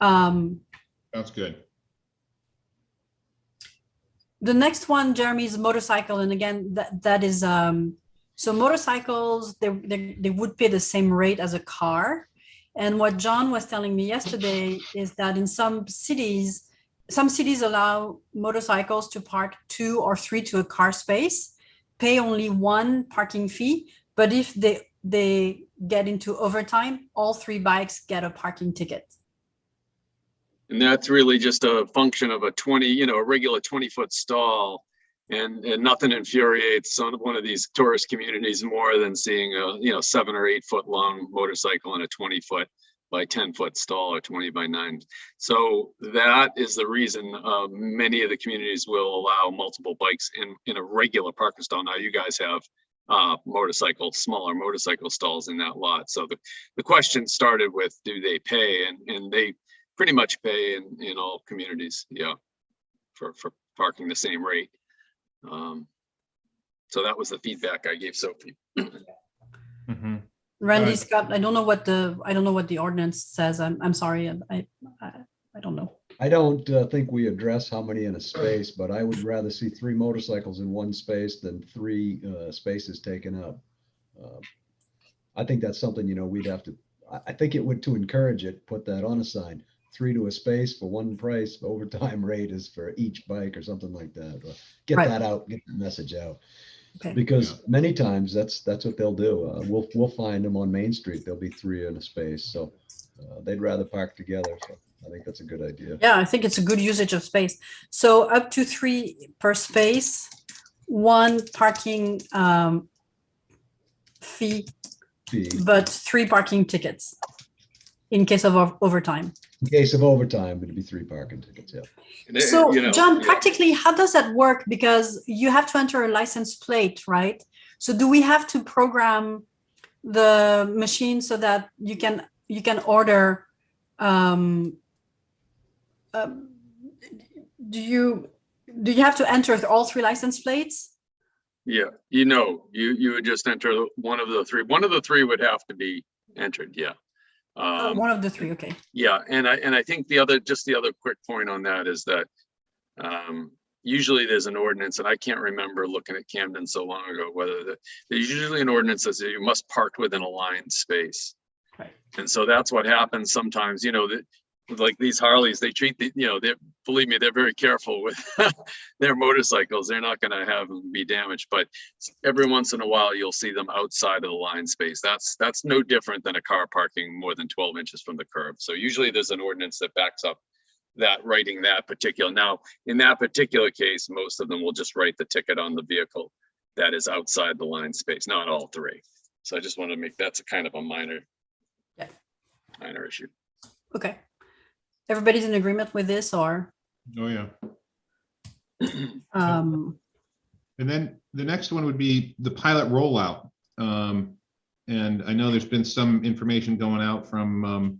Sounds good. The next one, Jeremy, is motorcycle. And again, that is, so motorcycles, they would pay the same rate as a car. And what John was telling me yesterday is that in some cities allow motorcycles to park 2 or 3 to a car space, pay only 1 parking fee. But if they get into overtime, all 3 bikes get a parking ticket. And that's really just a function of a 20, a regular 20-foot stall. And nothing infuriates one of these tourist communities more than seeing a 7 or 8 foot long motorcycle and a 20 foot by 10 foot stall or 20 by 9. So that is the reason many of the communities will allow multiple bikes in a regular parking stall. Now you guys have smaller motorcycle stalls in that lot. So the question started with, do they pay? And they pretty much pay in all communities, for parking the same rate. So that was the feedback I gave Sophie. Mhm. Randy, Right. Scott, I don't know what the ordinance says. I'm sorry. I don't know. I don't think we address how many in a space, but I would rather see 3 motorcycles in one space than 3 spaces taken up. I think that's something, we'd have to, I think it would, to encourage it, put that on a sign. 3 to a space for one price, overtime rate is for each bike or something like that. Or get Right. that out, get the message out. Okay. Because many times that's what they'll do. We'll find them on Main Street. There'll be 3 in a space. So they'd rather park together. So I think that's a good idea. Yeah, I think it's a good usage of space. So up to 3 per space, 1 parking fee, but 3 parking tickets in case of overtime. In case of overtime, it'd be 3 parking tickets. Yeah. So, John, practically, how does that work? Because you have to enter a license plate, right? So do we have to program the machine so that you can order? Do you have to enter all 3 license plates? Yeah, you would just enter one of the 3. One of the 3 would have to be entered. Yeah. One of the 3. Okay. Yeah, and I think the other quick point on that is that usually there's an ordinance, and I can't remember looking at Camden so long ago whether there's usually an ordinance that says you must park within a lined space. Right. And so that's what happens sometimes. Like these Harleys, they treat believe me, they're very careful with their motorcycles. They're not going to have them be damaged, but every once in a while you'll see them outside of the line space. That's no different than a car parking more than 12 inches from the curb. So usually there's an ordinance that backs up that, writing that particular. Now, in that particular case, most of them will just write the ticket on the vehicle that is outside the line space, not all 3. So I just want to make that's a kind of a minor issue. Okay. Everybody's in agreement with this, or? Oh, yeah. And then the next one would be the pilot rollout. And I know there's been some information going out from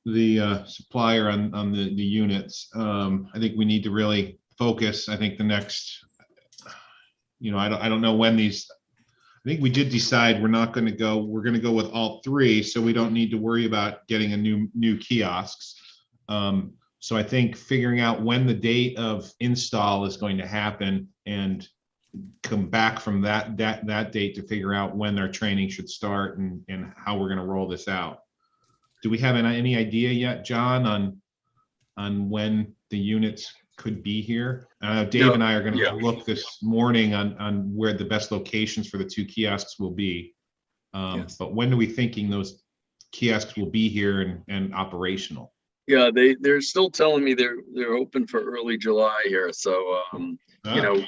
the supplier on the units. I think we need to really focus. I think the next, I don't know when these, I think we did decide we're going to go with all 3, so we don't need to worry about getting a new kiosks. So I think figuring out when the date of install is going to happen and come back from that date to figure out when our training should start and how we're going to roll this out. Do we have any idea yet, John, on when the units could be here? Dave and I are going to look this morning on where the best locations for the 2 kiosks will be. Yes. But when are we thinking those kiosks will be here and operational? Yeah, they're still telling me they're open for early July here. So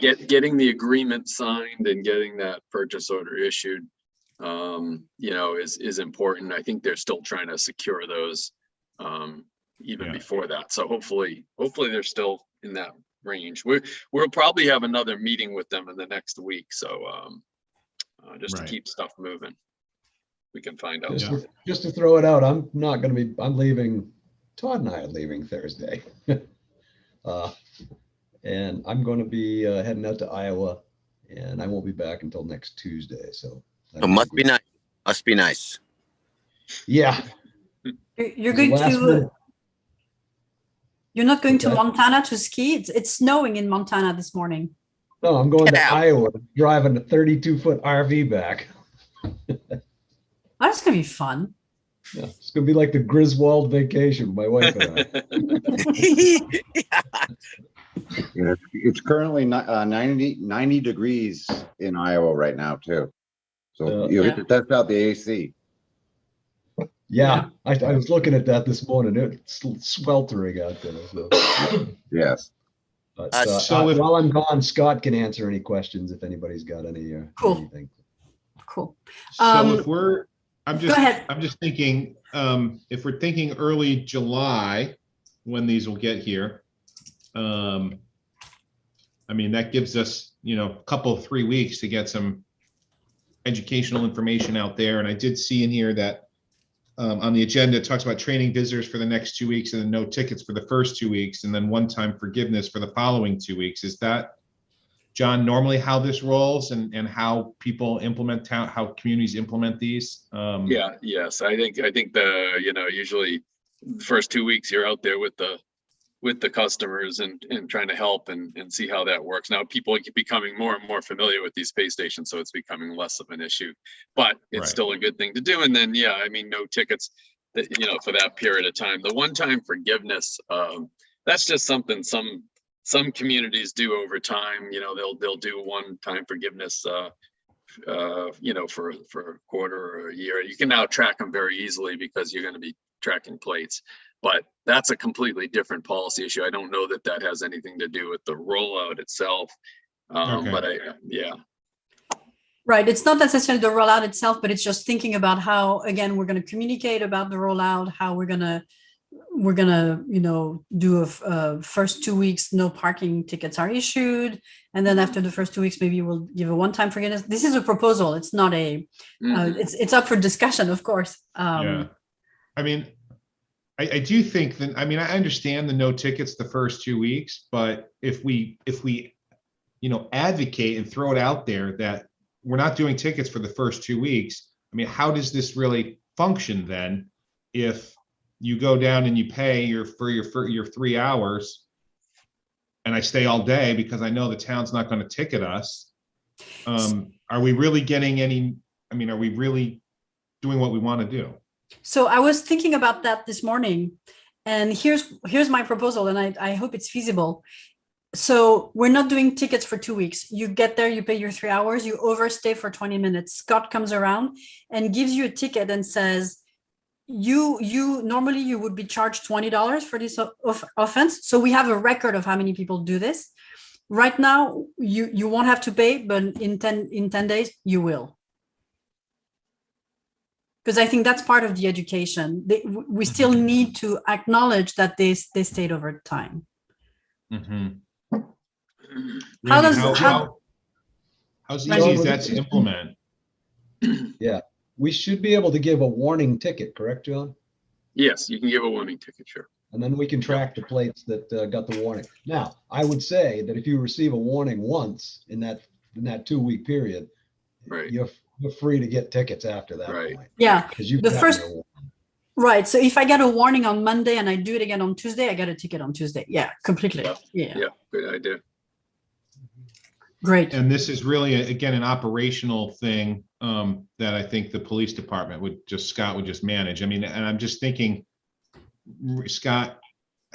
getting the agreement signed and getting that purchase order issued, is important. I think they're still trying to secure those even before that. So hopefully they're still in that range. We'll probably have another meeting with them in the next week. So just to keep stuff moving, we can find out. Just to throw it out, I'm leaving. Todd and I are leaving Thursday. And I'm going to be heading out to Iowa, and I won't be back until next Tuesday. So it must be nice. Must be nice. Yeah. You're going to. You're not going to Montana to ski? It's snowing in Montana this morning. No, I'm going to Iowa, driving a 32-foot RV back. That's going to be fun. Yeah, it's going to be like the Griswold vacation, my wife and I. It's currently 90 degrees in Iowa right now, too. So you have to test out the AC. Yeah, I was looking at that this morning. It's sweltering out there. So. Yes. But So if- while I'm gone, Scott can answer any questions if anybody's got any, Cool. anything. Cool. So if we're, go ahead. I'm just thinking, if we're thinking early July, when these will get here, I mean, that gives us, a couple, 3 weeks to get some educational information out there. And I did see in here that on the agenda, it talks about training visitors for the next 2 weeks and then no tickets for the first 2 weeks and then one-time forgiveness for the following 2 weeks. Is that, John, normally how this rolls and how people implement how communities implement these? Yes, I think usually the first 2 weeks you're out there with the customers and trying to help and see how that works. Now people are becoming more and more familiar with these pay stations, so it's becoming less of an issue, but it's Right. still a good thing to do. And then, no tickets that, for that period of time. The one-time forgiveness, that's just something some communities do over time. They'll do one-time forgiveness, for a quarter or a year. You can now track them very easily because you're going to be tracking plates, but that's a completely different policy issue. I don't know that has anything to do with the rollout itself. Okay. But Right. It's not necessarily the rollout itself, but it's just thinking about how, again, we're going to communicate about the rollout, how we're going to, do a first 2 weeks, no parking tickets are issued. And then after the first 2 weeks, maybe we'll give a one-time forgiveness. This is a proposal. It's not it's up for discussion, of course. Yeah. I mean, I do think that, I understand the no tickets the first 2 weeks, but if we, advocate and throw it out there that we're not doing tickets for the first 2 weeks, how does this really function then? If you go down and you pay for your 3 hours and I stay all day because I know the town's not going to ticket us, are we really getting any, are we really doing what we want to do? So I was thinking about that this morning, and here's my proposal, and I hope it's feasible. So we're not doing tickets for 2 weeks. You get there, you pay your 3 hours, you overstay for 20 minutes. Scott comes around and gives you a ticket and says, you normally you would be charged $20 for this offense. So we have a record of how many people do this. Right now, you won't have to pay, but in 10 days, you will. Because I think that's part of the education. We still need to acknowledge that they stayed over time. Mm-hmm. How's Randy, easy is that to implement? Yeah, we should be able to give a warning ticket, correct, John? Yes, you can give a warning ticket, sure. And then we can track the plates that got the warning. Now, I would say that if you receive a warning once in that 2 week period, Right. you're free to get tickets after that Right. point. Yeah. Because you The first, right. So if I get a warning on Monday and I do it again on Tuesday, I get a ticket on Tuesday. Yeah, completely. Yeah. Good idea. Great. And this is really, again, an operational thing that I think the police department Scott would just manage. And I'm just thinking, Scott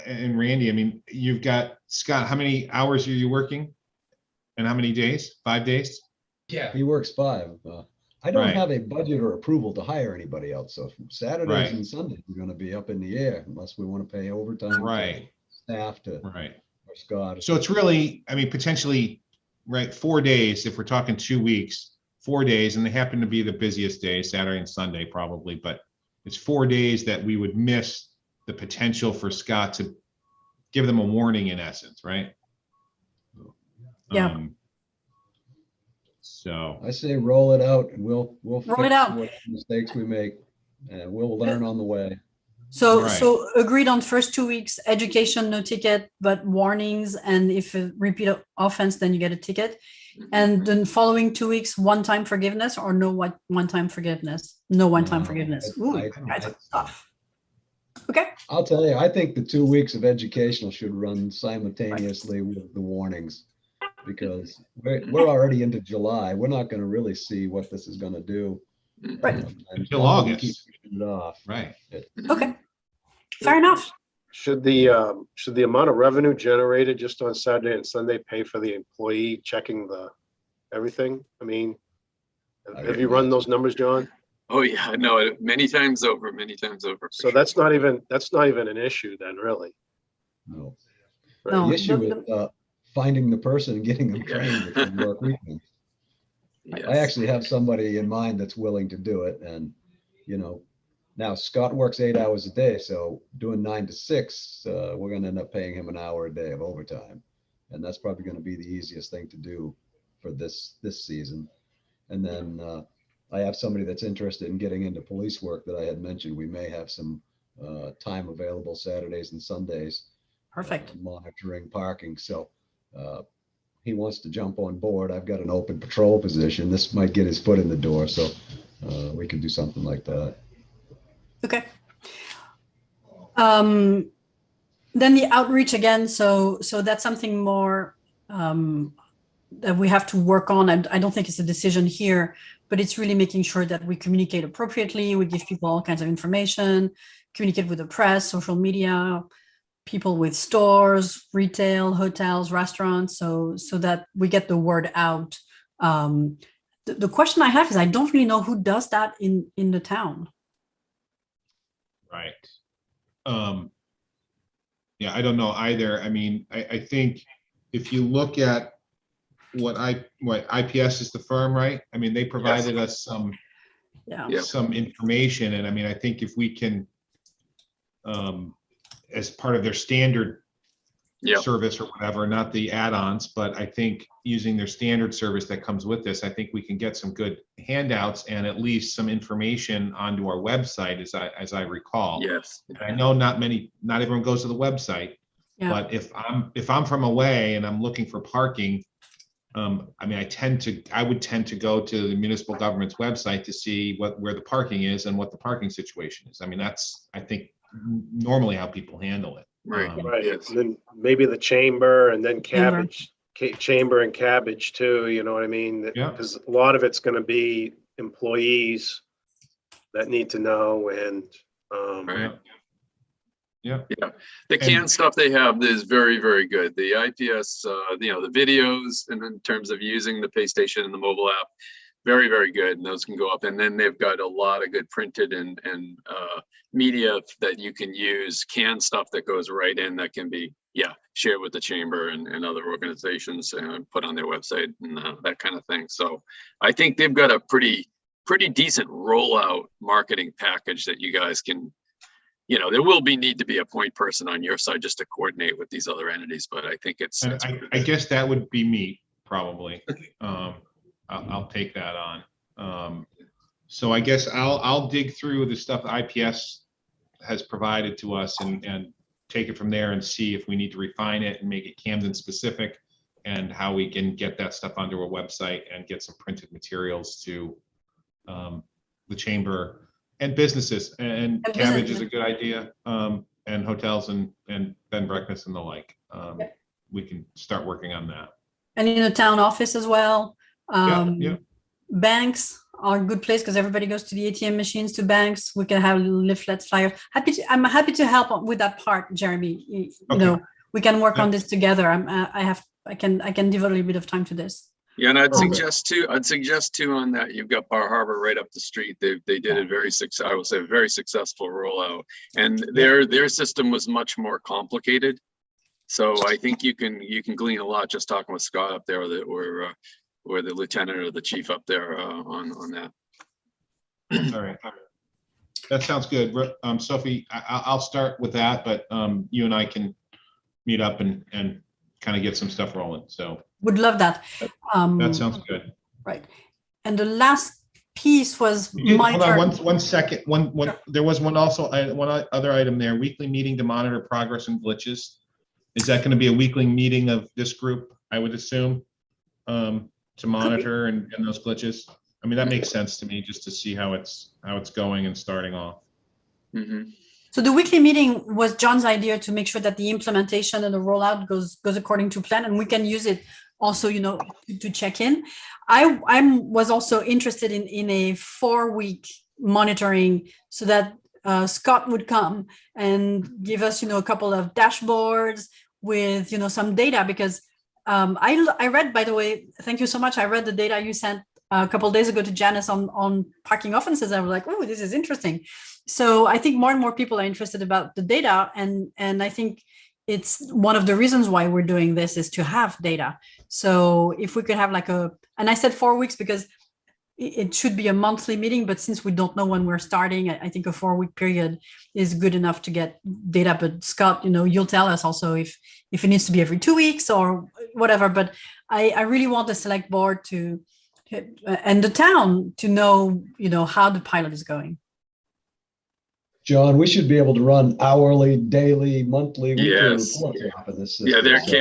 and Randy, you've got, Scott, how many hours are you working? And how many days? 5 days? Yeah. He works 5. I don't Right. have a budget or approval to hire anybody else. So Saturdays Right. and Sundays are going to be up in the air unless we want to pay overtime Right. to staff to Right. or Scott. So it's really, potentially, right, 4 days, if we're talking 2 weeks, 4 days, and they happen to be the busiest days, Saturday and Sunday probably, but it's 4 days that we would miss the potential for Scott to give them a warning in essence, right? Yeah. So I say roll it out and we'll Roll fix it out. what mistakes we make and we'll learn on the way. So, Right. so agreed on first 2 weeks, education, no ticket, but warnings. And if a repeat offense, then you get a ticket. And then following 2 weeks, one-time forgiveness or no one-time forgiveness? No one-time forgiveness. Ooh, that's tough. Okay. I'll tell you, I think the 2 weeks of educational should run simultaneously with the warnings. Because we're already into July. We're not going to really see what this is going to do. Right. Until August. Keep it off. Right. Okay. Fair enough. Should the amount of revenue generated just on Saturday and Sunday pay for the employee checking everything? Have you run those numbers, John? Oh yeah, no, many times over. So that's not even an issue then, really. No. Right. No. The issue is finding the person and getting them trained if they work weekends. Yes. I actually have somebody in mind that's willing to do it. And, now Scott works 8 hours a day. So doing 9 to 6, we're going to end up paying him an hour a day of overtime. And that's probably going to be the easiest thing to do for this season. And then I have somebody that's interested in getting into police work that I had mentioned. We may have some time available Saturdays and Sundays. Perfect. Monitoring parking. So he wants to jump on board. I've got an open patrol position. This might get his foot in the door. So we could do something like that. Okay. Then the outreach again. So that's something more that we have to work on. And I don't think it's a decision here, but it's really making sure that we communicate appropriately. We give people all kinds of information, communicate with the press, social media, people with stores, retail, hotels, restaurants, so that we get the word out. The question I have is I don't really know who does that in the town. Right. Yeah, I don't know either. I mean, I think if you look at what IPS is the firm, right? I mean, they provided us some information, and I mean, I think if we can, as part of their standard service or whatever, not the add-ons, but I think using their standard service that comes with this, I think we can get some good handouts and at least some information onto our website, as I recall. Yes. And I know not everyone goes to the website, but if I'm from away and I'm looking for parking, I mean, I would tend to go to the municipal government's website to see where the parking is and what the parking situation is. I mean, that's, I think, normally how people handle it. Right. Right. And then maybe the chamber and then chamber and cabbage too. You know what I mean? Because a lot of it's going to be employees that need to know. And right. Yeah. The canned stuff they have is very, very good. The IPS, the videos, and in terms of using the pay station and the mobile app, very, very good. And those can go up. And then they've got a lot of good printed and media that you can use, canned stuff that goes right in that can be, shared with the chamber and other organizations and put on their website and that kind of thing. So I think they've got a pretty decent rollout marketing package that you guys can, there will need to be a point person on your side just to coordinate with these other entities, but I think it's I guess that would be me probably. I'll take that on. So I guess I'll dig through the stuff IPS has provided to us and take it from there and see if we need to refine it and make it Camden specific and how we can get that stuff onto our website and get some printed materials to the chamber and businesses, and cabbage is a good idea, and hotels and bed and breakfast and the like. We can start working on that. And in the town office as well. Banks are a good place because everybody goes to the ATM machines to banks. We can have leaflets, flyers. I'm happy to help with that part, Jeremy. You know, we can work on this together. I can devote a little bit of time to this. Yeah, and I'd suggest too on that, you've got Bar Harbor right up the street. They did a very successful rollout, and their system was much more complicated. So I think you can glean a lot just talking with Scott up there, or the lieutenant or the chief up there on that. All right. That sounds good. Sophie, I'll start with that, but you and I can meet up and kind of get some stuff rolling. So would love that. That sounds good. Right. And the last piece was hold on 1 second. There was one other item there. Weekly meeting to monitor progress and glitches. Is that going to be a weekly meeting of this group? I would assume to monitor and those glitches. I mean, that makes sense to me, just to see how it's going and starting off. Mm-hmm. So the weekly meeting was John's idea to make sure that the implementation and the rollout goes according to plan, and we can use it also, to check in. I was also interested in a 4-week monitoring so that Scott would come and give us, a couple of dashboards with, some data, because I read, by the way, thank you so much. I read the data you sent a couple of days ago to Janice on parking offenses. I was like, oh, this is interesting. So I think more and more people are interested about the data. And I think it's one of the reasons why we're doing this is to have data. So if we could have like and I said 4 weeks because it should be a monthly meeting, but since we don't know when we're starting, I think a 4-week period is good enough to get data. But Scott, you'll tell us also if it needs to be every 2 weeks or whatever. But I really want the select board to and the town to know, how the pilot is going. John, we should be able to run hourly, daily, monthly, weekly Yes. reports off of this system. Yeah, there So-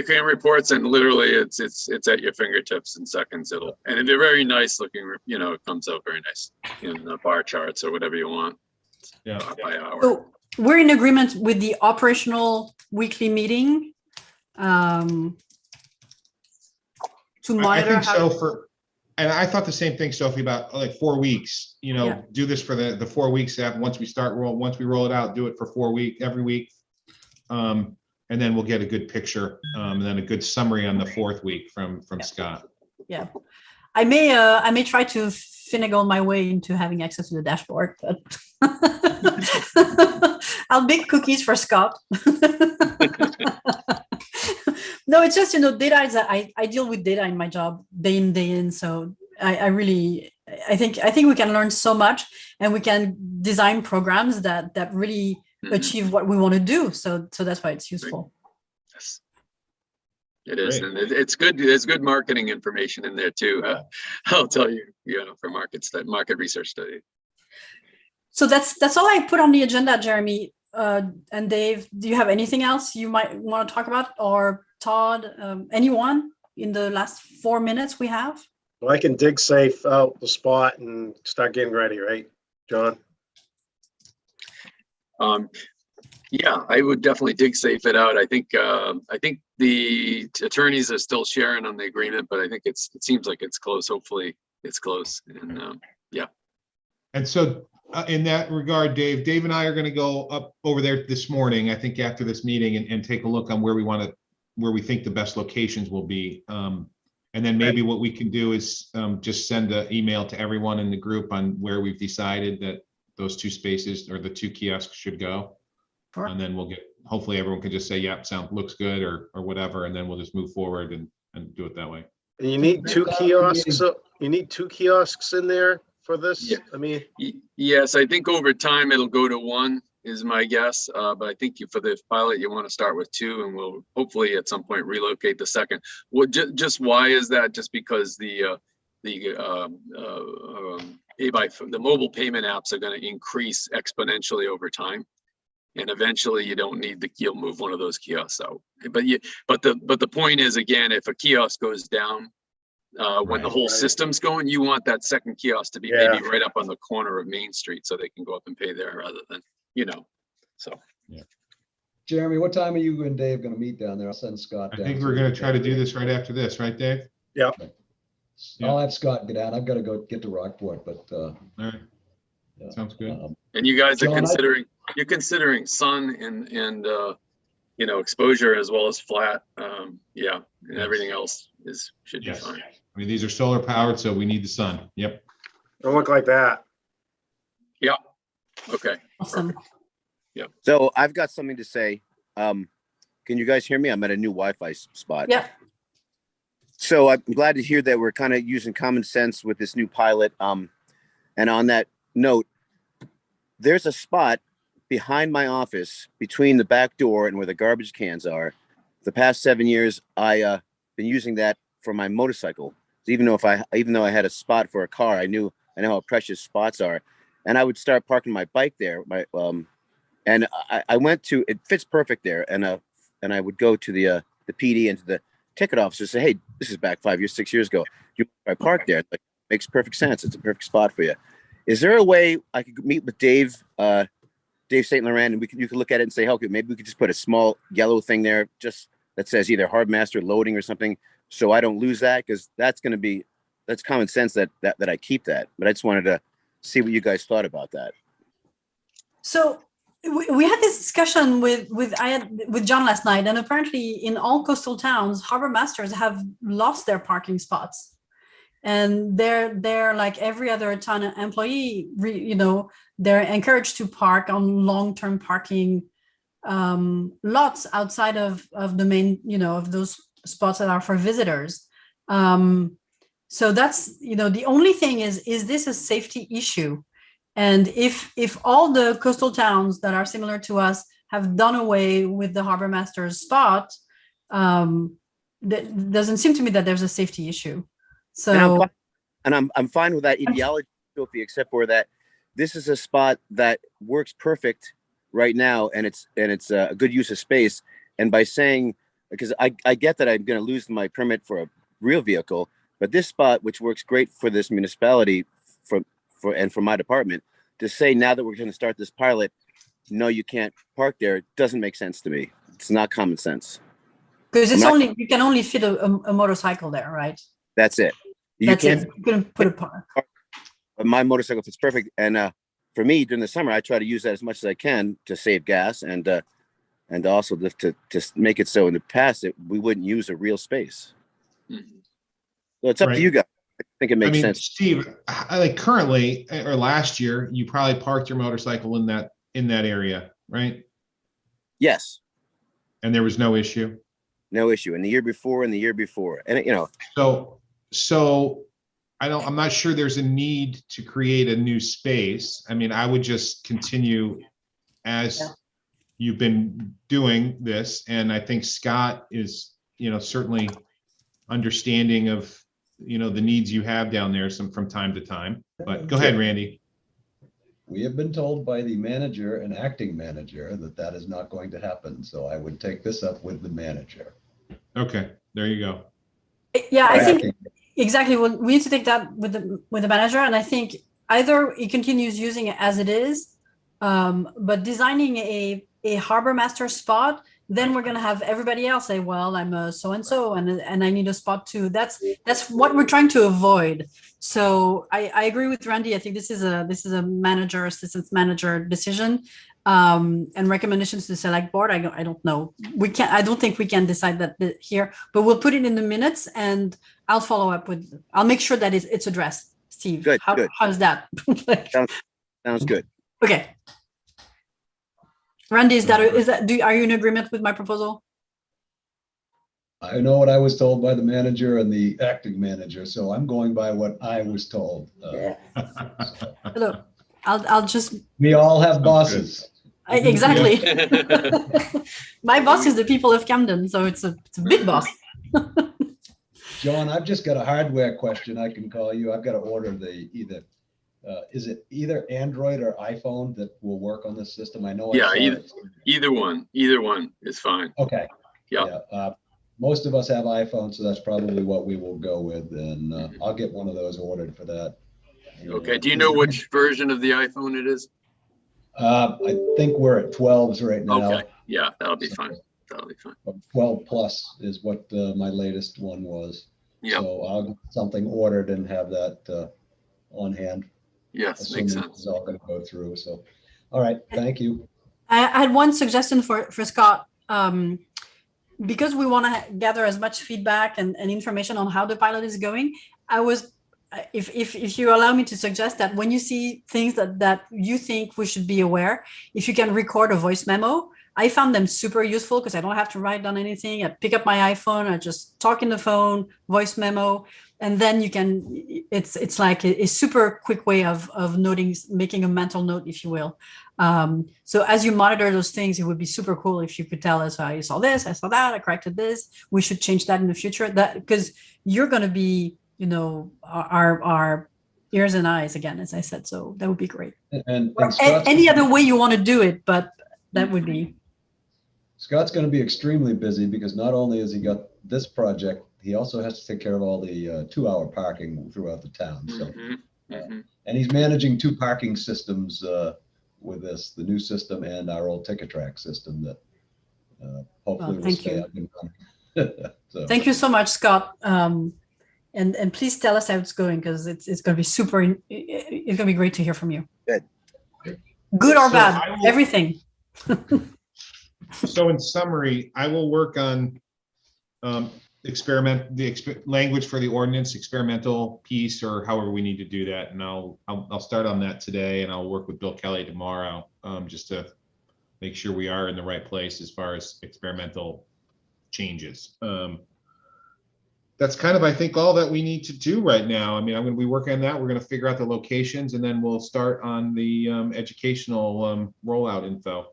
can reports, and literally it's at your fingertips in seconds. And they're very nice looking, it comes out very nice in the bar charts or whatever you want. Yeah. By hour. So we're in agreement with the operational weekly meeting to I monitor think so and I thought the same thing, Sophie, about like 4 weeks, Yeah. do this for the 4 weeks after, once we roll it out, do it for 4 weeks, every week. And then we'll get a good picture, and then a good summary on the 4th week from Scott. Yeah, I may try to finagle my way into having access to the dashboard, but I'll bake cookies for Scott. No, it's just, data is I deal with data in my job day in, day in. So I think we can learn so much, and we can design programs that really achieve what we want to do. So that's why it's useful. Yes. It is, and it's good. There's good marketing information in there too. I'll tell you, for market research study. So that's all I put on the agenda, Jeremy. And Dave, do you have anything else you might want to talk about, or Todd, anyone in the last 4 minutes we have? Well, I can dig safe out the spot and start getting ready, right, John? Yeah, I would definitely dig safe it out. I think the attorneys are still sharing on the agreement, but I think it seems like it's close. Hopefully it's close. And yeah. And so in that regard, Dave and I are going to go up over there this morning, I think after this meeting, and take a look on where we think the best locations will be. And then maybe what we can do is just send an email to everyone in the group on where we've decided that those 2 spaces or the 2 kiosks should go. Sure. And then hopefully everyone can just say, yep, looks good or whatever. And then we'll just move forward and do it that way. And you need 2 kiosks. So you need 2 kiosks in there for this? Yeah. I mean, yes, I think over time it'll go to 1 is my guess. But I think for the pilot, you want to start with 2, and we'll hopefully at some point relocate the second. Just why is that? Just because the mobile payment apps are going to increase exponentially over time. And eventually you'll move one of those kiosks out. But the point is, again, if a kiosk goes down, when the whole system's going, you want that second kiosk to be maybe right up on the corner of Main Street so they can go up and pay there rather than, so. Yeah. Jeremy, what time are you and Dave going to meet down there? I'll send Scott down. I think we're going to try to do this right after this, right, Dave? Yeah. Okay. I'll have Scott get out. I've got to go get to Rockport, but all right. Yeah. Sounds good. And you guys are John, considering sun and exposure as well as flat. And everything else should be fine. I mean, these are solar powered, so we need the sun. Yep. Don't look like that. Yeah. Okay. Awesome. Yep. So I've got something to say. Can you guys hear me? I'm at a new Wi-Fi spot. Yeah. So I'm glad to hear that we're kind of using common sense with this new pilot. And on that note, there's a spot behind my office between the back door and where the garbage cans are. The past 7 years, I been using that for my motorcycle. Even though I had a spot for a car, I know how precious spots are, and I would start parking my bike there. And I went to, it fits perfect there, and I would go to the PD and to the ticket officer and say, hey, this is back 5 years, 6 years ago. I parked there. Like, makes perfect sense. It's a perfect spot for you. Is there a way I could meet with Dave St. Laurent, and you could look at it and say, okay, maybe we could just put a small yellow thing there, just that says either hard master loading or something, so I don't lose that, because that's common sense that I keep that. But I just wanted to see what you guys thought about that. So we had this discussion with John last night, and apparently in all coastal towns, harbor masters have lost their parking spots. And they're like every other town employee, they're encouraged to park on long-term parking lots outside of the main, of those spots that are for visitors. So that's, the only thing is this a safety issue? And if all the coastal towns that are similar to us have done away with the harbor master's spot, that doesn't seem to me that there's a safety issue. So, I'm fine with that ideology, Sophie, except for that this is a spot that works perfect right now, and it's a good use of space. And by saying, because I get that I'm going to lose my permit for a real vehicle, but this spot, which works great for this municipality, for my department, to say now that we're going to start this pilot, no, you can't park there, doesn't make sense to me. It's not common sense. Because you can only fit a motorcycle there, right? That's it. You can put a park. My motorcycle fits perfect, and for me during the summer, I try to use that as much as I can to save gas, and also to make it so in the past that we wouldn't use a real space. So it's up to you guys. I think it makes sense. Steve, like currently or last year, you probably parked your motorcycle in that area, right? Yes. And there was no issue. No issue. And the year before, and So I'm not sure there's a need to create a new space. I mean, I would just continue as you've been doing this. And I think Scott is, certainly understanding of, the needs you have down there from time to time. But go ahead, Randy. We have been told by the manager and acting manager that is not going to happen. So I would take this up with the manager. Okay, there you go. Yeah, I think exactly. Well, we need to take that with the manager, and I think either he continues using it as it is, but designing a harbor master spot, then we're going to have everybody else say, well, I'm a so-and-so and I need a spot too. That's what we're trying to avoid. So I agree with Randy. I think this is a manager, assistant manager decision, and recommendations to the select board. I don't know. I don't think we can decide that here, but we'll put it in the minutes, and I'll follow up I'll make sure that it's addressed. Steve, good. How's that? Sounds good. Okay. Randy, are you in agreement with my proposal? I know what I was told by the manager and the acting manager, so I'm going by what I was told. Look, I'll just. We all have bosses. Exactly. My boss is the people of Camden, so it's a big boss. John, I've just got a hardware question I can call you. I've got to order is it either Android or iPhone that will work on this system? I know. Yeah, either one is fine. Okay. Yeah. Most of us have iPhones, so that's probably what we will go with, and I'll get one of those ordered for that. Okay. Do you know which version of the iPhone it is? I think we're at 12s right now. Okay. Yeah, that'll be fine. 12 plus is what my latest one was. Yeah. So I'll get something ordered and have that on hand. Yes, makes sense. It's all going to go through. So, all right, thank you. I had one suggestion for Scott. Because we want to gather as much feedback and information on how the pilot is going, if you allow me to suggest that when you see things that you think we should be aware, if you can record a voice memo. I found them super useful because I don't have to write down anything. I pick up my iPhone, I just talk in the phone, voice memo, and then you can, it's like a super quick way of noting, making a mental note, if you will. So as you monitor those things, it would be super cool if you could tell us, I saw this, I saw that, I corrected this. We should change that in the future. That because you're going to be, our ears and eyes again, as I said. So that would be great. And any other way you want to do it, but that would be. Scott's going to be extremely busy because not only has he got this project, he also has to take care of all the 2-hour parking throughout the town. So, and he's managing 2 parking systems with this, the new system and our old ticket track system that hopefully will stay up and running. So. Thank you so much, Scott. And please tell us how it's going because it's going to be it's going to be great to hear from you. Good or bad, everything. So in summary, I will work on language for the ordinance, experimental piece, or however we need to do that. And I'll start on that today, and I'll work with Bill Kelly tomorrow, just to make sure we are in the right place as far as experimental changes. That's kind of, I think, all that we need to do right now. I mean, I'm going to be working on that. We're going to figure out the locations, and then we'll start on the educational rollout info.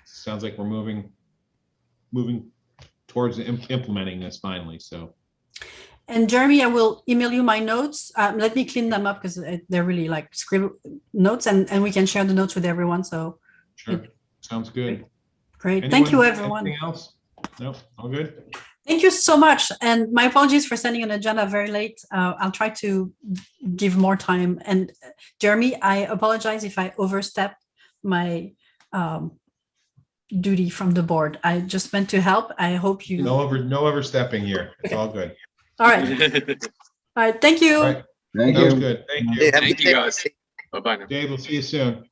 Sounds like we're moving towards implementing this finally. So. And Jeremy, I will email you my notes. Let me clean them up because they're really like scribble notes, and we can share the notes with everyone. So. Sure. Sounds good. Great. Thank you, everyone. Anything else? No, all good. Thank you so much. And my apologies for sending an agenda very late. I'll try to give more time. And Jeremy, I apologize if I overstepped my duty from the board. I just meant to help. I hope you. No overstepping here. It's all good. All right. All right. Thank you. All right. Thank That was you. good. Thank you. Hey, have a Thank good you, day. guys. Bye-bye now. Dave, we'll see you soon.